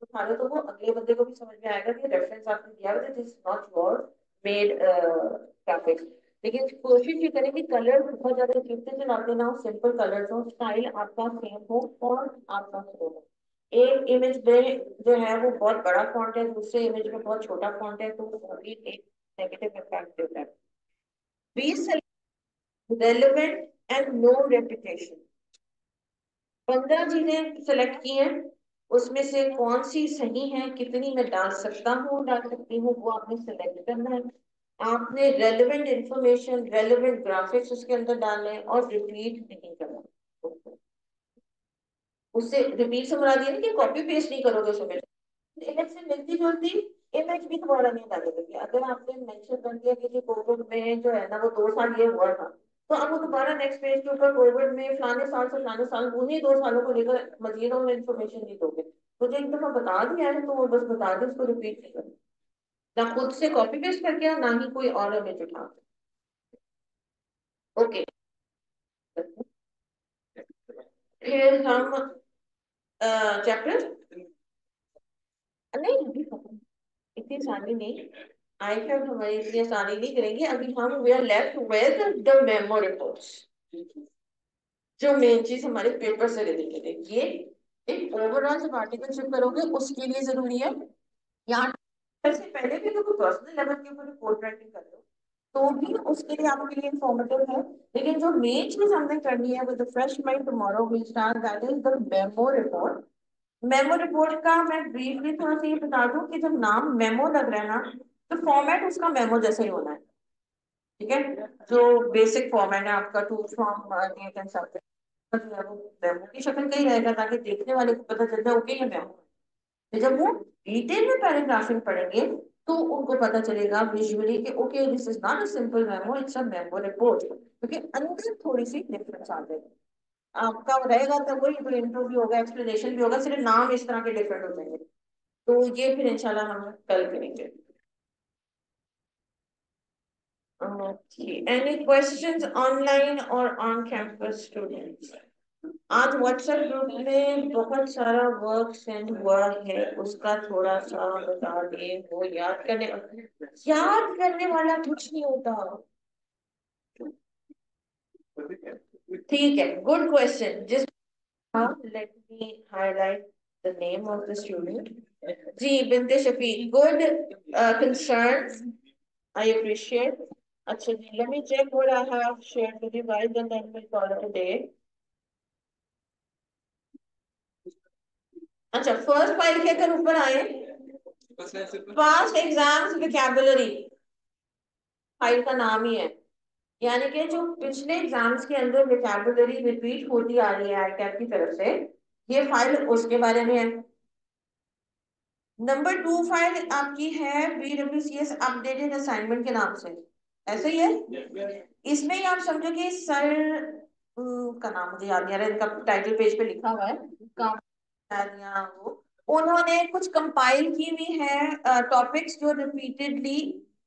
तो वो अगले बंदे को भी समझ में आएगा कि रेफरेंस आपने दिया है, this not your made graphics. लेकिन कोशिश ये करें कि कलर बहुत ज्यादा चिपते चलाते ना हो, सिंपल कलर्स हो, स्टाइल आपका सेम हो और आपका स्लो हो। एक इमेज में जो है वो बहुत बड़ा फॉन्ट है, दूसरे इमेज में बहुत छोटा फॉन्ट है, तो वो भी एक नेगेटिव इम्पैक्ट देता है। Be relevant and no repetition. 15 चीजें सेलेक्ट की हैं, उसमें से कौन सी सही है, कितनी मैं डाल सकता हूँ डाल सकती हूँ, वो आपने सेलेक्ट करना है। आपने रेलेवेंट इंफॉर्मेशन, रेलेवेंट ग्राफिक्स उसके अंदर डालने हैं, और रिपीट नहीं करना। उससे रिपीट से मुराद ये नहीं कि कॉपी पेस्ट नहीं करोगे उस इमेज से मिलती जुलती इमेज भी दोबारा नहीं डालोगे। अगर आपने मेंशन कर दिया कि कोविड में जो है ना वो 2 साल ये हुआ था, तो अब वो दोबारा नेक्स्ट पेज के ऊपर कोविड में फलाने साल से फलाने साल उन्हीं 2 सालों को लेकर मजीद और इन्फॉर्मेशन नहीं दोगे। मुझे एक दफा बता दिया है तो वो बस बता दें, उसको रिपीट नहीं करना, ना खुद से कॉपी पेस्ट करके ना ही कोई और इमेज उठा। ओके, फिर हम चैप्टर, नहीं अभी खत्म, इतनी आसानी नहीं, आई कैप हमारी इतनी आसानी नहीं करेंगे अभी हम। We are left with the memo reports, जो मेन चीज हमारे पेपर से रिलेटेड है। ये एक ओवरऑल जब आर्टिकल शिप करोगे उसके लिए जरूरी है। यहाँ से पहले भी तो पर्सनल लेवल के ऊपर रिपोर्ट राइटिंग कर रहे हो तो भी उसके लिए आपके लिए इंफॉर्मेटिव है। लेकिन जो मेन चीज हमने करनी है with fresh mind tomorrow we start, that is the memo report. Memo report का मैं ब्रीफली थोड़ा सा ये बता दूं कि जब नाम मेमो लग रहा है ना, तो फॉर्मेट उसका मेमो जैसा ही होना है। ठीक है, जो बेसिक फॉर्मेट है आपका to from date and subject जो है वो मेमो की शक्ल का ही रहेगा, ताकि देखने वाले को पता चल जाए ओके ये मेमो है। तो जब वो डिटेल में पैराग्राफिंग पढ़ेंगे तो उनको पता चलेगा विजुअली कि okay this is not a simple memo, it's a memo report, क्योंकि अंदर थोड़ी सी डिफरेंस आ जाएगी। आपका रहेगा तो वही, तो इंट्रो भी होगा, एक्सप्लेनेशन भी होगा, सिर्फ नाम इस तरह के डिफरेंट हो जाएंगे। तो ये फिर इंशाल्लाह हम कल करेंगे। एनी क्वेश्चंस ऑनलाइन और ऑन कैंपस स्टूडेंट्स? आज व्हाट्सएप ग्रुप में बहुत सारा वर्क सेंड हुआ है, उसका थोड़ा सा बता दें। वो याद करने वाला कुछ नहीं होता। ठीक है, गुड क्वेश्चन। जिस let me highlight the name of the student. जी, Binte Shafiq, good concern, I appreciate. अच्छा जी, let me check what I have shared with you guys and then we'll call it a day. अच्छा, first file के अगर ऊपर आए, past exams vocabulary file का नाम ही है। यानी कि जो पिछले एग्जाम्स के अंदर वोकैबुलरी रिपीट होती आ रही है आईकैप की तरफ से, ये फाइल उसके बारे में है। नंबर 2 फाइल आपकी है BWCS अपडेटेड असाइनमेंट के नाम से, ऐसे ही है। इसमें ही आप समझो कि सर का नाम मुझे याद नहीं आ रहा है, इनका टाइटल पेज पे लिखा हुआ है, काम या वो उन्होंने कुछ कंपाइल की हुई है टॉपिक्स जो repeatedly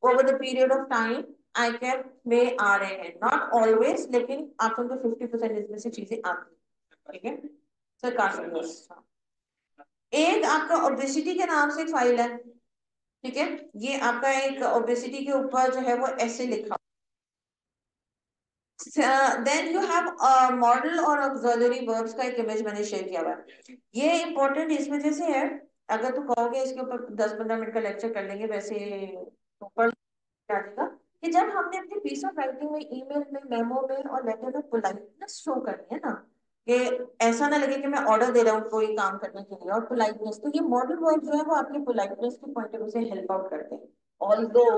over the period of time ICAP में आ रहे हैं। नॉट ऑलवेज, लेकिन आप समझो 50% इसमें से चीजें आती हैं। ठीक है, सरकार से। एक आपका ओबेसिटी के नाम से एक फाइल है। ठीक है, ये आपका एक ओबेसिटी के ऊपर जो है वो ऐसे लिखा। देन यू हैव मॉडल और ऑक्सिलरी वर्ब्स का एक इमेज मैंने शेयर किया हुआ है। ये इंपॉर्टेंट इस वजह से है, अगर तू कहोगे इसके ऊपर 10-15 मिनट का लेक्चर कर लेंगे वैसे तो पढ़ जाएगा, कि जब हमने अपनी पीस ऑफ राइटिंग में, ईमेल में, मेमो में और लेटर में पोलाइटनेस शो करनी है ना, कि ऐसा ना लगे कि मैं ऑर्डर दे रहा हूँ कोई काम करने के लिए, और पोलाइटनेस, तो ये मॉडल वर्ड जो है वो आपकी पोलाइटनेस के पॉइंट ऑफ व्यू से हेल्प आउट करते हैं। ऑल्दो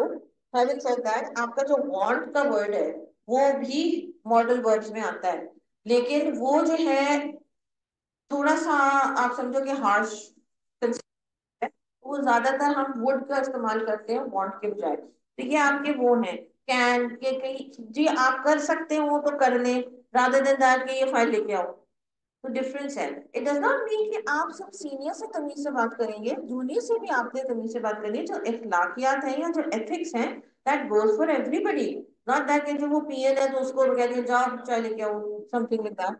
हैविंग सेड दैट, आपका जो वांट का वर्ड है वो भी मॉडल वर्ड्स में आता है, लेकिन वो जो है थोड़ा सा आप समझो कि हार्श है। वो ज्यादातर हम वुड का इस्तेमाल करते हैं वांट के बजाय। तो ये आपके वो हैं कैन के, कहीं जी आप कर सकते हो तो कर लें, रादर देन दैट कि ये फाइल लेके आओ। तो डिफरेंस है। इट डज नॉट मीन कि आप सब सीनियर से तमीज से बात करेंगे, जूनियर से भी आपने तमीज से बात करनी है। जो इखलाकियात हैं या जो एथिक्स हैं, that goes for everybody. Not that कि जो वो पीएन है तो उसको कह दिया जाओ चाय लेके आओ, समथिंग लाइक दैट।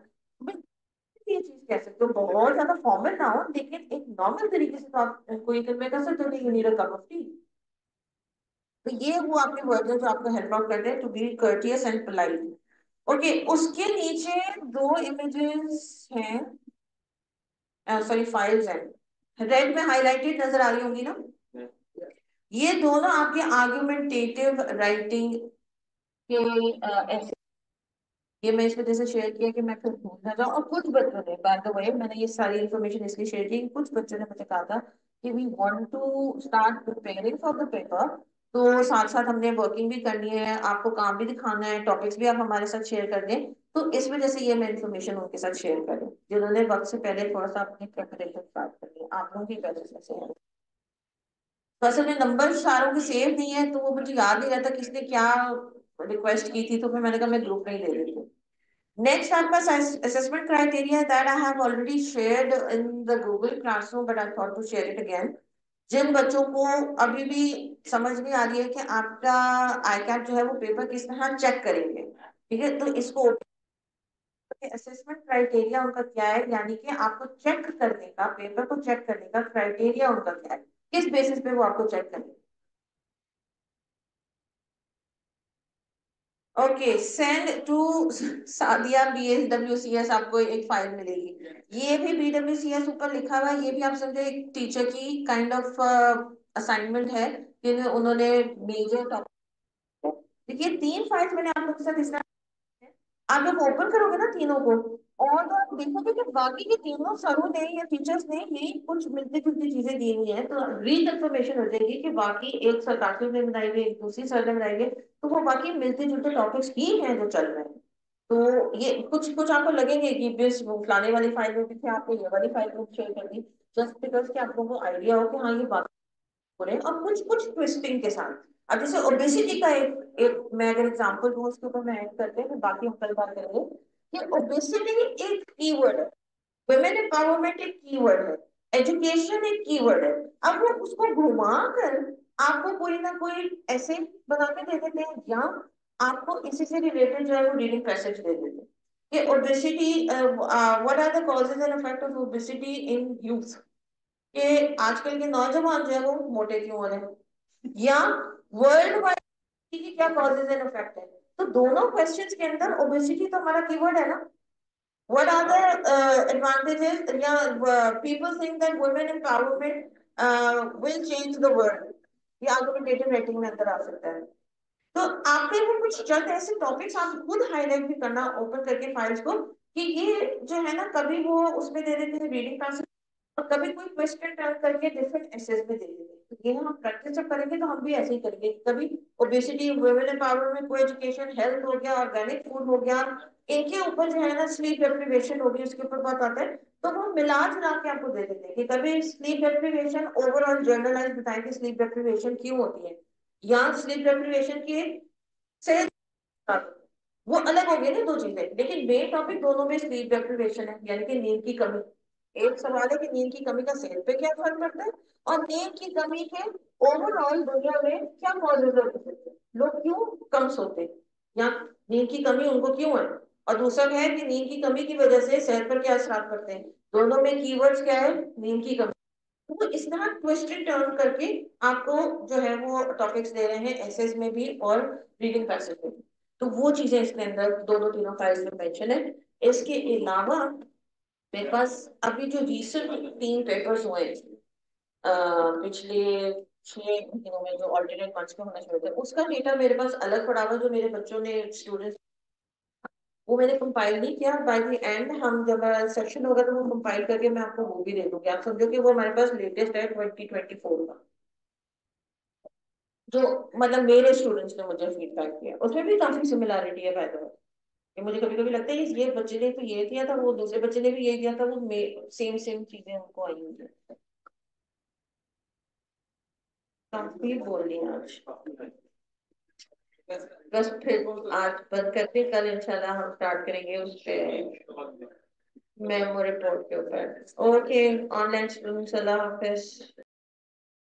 ये चीज कह सकते हो, बहुत ज्यादा फॉर्मल ना हो, लेकिन एक नॉर्मल तरीके से तो आप कोई कन्वे कर सकते हो कि you need a cup of T. तो ये वो आपके वर्ड है जो आपको हेल्प आउट करते हैं to be courteous and polite. Okay, उसके नीचे दो इमेजेस हैं, सॉरी फाइल्स हैं, रेड में हाईलाइटेड नजर आ रही होंगी ना। ये दोनों आपके आर्गुमेंटेटिव राइटिंग के, ये मैं इस वजह से शेयर किया कि मैं फिर भूल ना जाऊँ। और कुछ बच्चों ने, बाय द वे, मैंने ये सारी इन्फॉर्मेशन इसलिए शेयर की कि कुछ बच्चों ने मुझे कहा था कि we want to start preparing for the paper, तो साथ साथ हमने वर्किंग भी करनी है, आपको काम भी दिखाना है, टॉपिक्स भी आप हमारे साथ शेयर कर दें। तो इस वजह से ये मैं इन्फॉर्मेशन उनके साथ शेयर करूँ जिन्होंने वक्त से पहले थोड़ा सा अपनी प्रिपरेशन स्टार्ट कर ली। आप लोग की वजह से है। तो असल में नंबर सारों के सेव नहीं है, तो वो मुझे याद नहीं रहता किसने क्या रिक्वेस्ट की थी, तो फिर मैंने कहा मैं ग्रुप में ही दे देती हूँ। Next, आपका assessment criteria that I have already shared in the Google Classroom, but I thought to share it again. जिन बच्चों को अभी भी समझ नहीं आ रही है कि आपका आईकैप जो है वो पेपर किस तरह चेक करेंगे, ठीक है, तो इसको असेसमेंट क्राइटेरिया उनका क्या है, यानी कि आपको चेक करने का, पेपर को चेक करने का क्राइटेरिया उनका क्या है, किस बेसिस पे वो आपको चेक करेंगे। Okay, send to Sadia BSWCS, आपको एक फाइल मिलेगी। ये भी BWCS ऊपर लिखा हुआ है, ये भी आप समझो एक टीचर की काइंड ऑफ असाइनमेंट है कि उन्होंने मेजर टॉपिक। देखिए, 3 फाइल्स मैंने आप लोगों के साथ इस तरह, आप जब ओपन करोगे ना तीनों को, और तो आप देखोगे कि बाकी के तीनों सरों ने या टीचर्स ने यही कुछ मिलती जुलती चीजें दी हुई हैं, तो रिकन्फर्मेशन हो जाएगी कि बाकी एक सरकार ने बनाई हुई, एक दूसरी सर ने बनाई हुई, तो वो बाकी मिलते जुलते टॉपिक्स ही हैं जो चल रहे हैं। तो ये कुछ कुछ आपको लगेंगे कि बस वो फलाने वाली फाइल में भी थे, आपको ये वाली फाइल में शेयर कर दी, जस्ट बिकॉज कि आप लोगों को आइडिया हो कि हाँ ये बात हो रहे हैं, और कुछ कुछ ट्विस्टिंग के साथ। अब जैसे ओबेसिटी का एक मैं अगर एग्जांपल दूं, उसके ऊपर मैं ऐड करते हैं, फिर बाकी हम कल बात करेंगे कि ओबेसिटी एक कीवर्ड है, वुमेन एम्पावरमेंट एक कीवर्ड है, एजुकेशन एक कीवर्ड है। अब वो उसको घुमा कर आपको कोई ना कोई ऐसे बना के दे देते हैं, या आपको इसी से रिलेटेड जो है वो रीडिंग पैसेज दे देते हैं कि obesity, what are the causes and effect of obesity in youth, कि आजकल के नौजवान जो है वो मोटे क्यों हो रहे हैं, या वर्ल्ड वाइड की क्या कॉजेज एंड इफेक्ट है। तो दोनों क्वेश्चंस के अंदर ओबेसिटी तो हमारा कीवर्ड है ना। What are the advantages? Yeah, people think that women empowerment will change the world. ये आर्गुमेंटेटिव राइटिंग में अंदर आ सकता है। तो आपके वो कुछ चंद ऐसे टॉपिक्स आप खुद हाईलाइट भी करना ओपन करके फाइल्स को, कि ये जो है ना, कभी वो उसमें दे देते हैं रीडिंग पैसेज, और कभी कोई क्वेश्चन टर्न करके डिफरेंट एसेस में दे देते हैं। तो ये हम प्रैक्टिस जब करेंगे तो हम भी ऐसे ही करेंगे। कभी ओबेसिटी, वुमेन एम्पावरमेंट, को एजुकेशन, हेल्थ हो गया, ऑर्गेनिक फूड हो गया, इनके ऊपर जो है ना स्लीप डेप्रिवेशन होगी, उसके ऊपर बात आता है। तो वो मिला जुला के आपको दे देते हैं कि कभी स्लीप डेप्रिवेशन ओवरऑल जनरलाइज बताएंगे स्लीप डेप्रिवेशन क्यों होती है, या स्लीप डेप्रिवेशन की से वो अलग हो गई ना दो चीजें, लेकिन मेन टॉपिक दोनों में स्लीप डेप्रिवेशन है, यानी कि नींद की कमी। एक सवाल है कि नींद की कमी का सेहत पे क्या फर्क पड़ता है, और नींद की कमी के ओवरऑल दुनिया में क्या कॉजेज हो सकते हैं, लोग क्यों कम सोते हैं, या नींद की कमी उनको क्यों है, और दूसरा क्या है कि नींद की कमी की वजह से सेहत पर क्या असर पड़ते हैं। दोनों में कीवर्ड्स क्या है, नींद की कमी। तो इस तरह ट्विस्ट एंड टर्न करके आपको जो है वो टॉपिक्स दे रहे हैं एसेस में भी और रीडिंग पैसेज में भी। तो वो चीजें इसके अंदर दोनों तीनों फाइल्स में मेंशन है। इसके अलावा मेरे पास अभी जो रीसेंट 3 पेपर्स हुए हैं, पिछले 6 महीनों में, जो ऑल्टरनेट मंथ्स के होना शुरू थे, उसका डेटा मेरे पास अलग पड़ा हुआ, जो मेरे बच्चों ने, स्टूडेंट्स, वो मैंने कंपाइल नहीं किया। बाय द एंड हम जब सेक्शन होगा तो वो कंपाइल करके मैं आपको वो भी दे दूंगी। आप समझो कि वो हमारे पास लेटेस्ट है 2024 का, जो मतलब मेरे स्टूडेंट्स ने मुझे फीडबैक दिया, उसमें भी काफी सिमिलैरिटी है बाय द वे। कि मुझे कभी कभी लगता है ये बच्चे ने तो ये किया था, वो दूसरे बच्चे ने भी ये किया था, वो सेम सेम चीजें उनको आई हुई हैं। काफी बोल रही हैं आज। बस फिर आज बंद करते, कल इंशाल्लाह हम स्टार्ट करेंगे उस पे, मेमो रिपोर्ट के ऊपर। ओके, ऑनलाइन स्टूडेंट्स, अल्लाह हाफिज।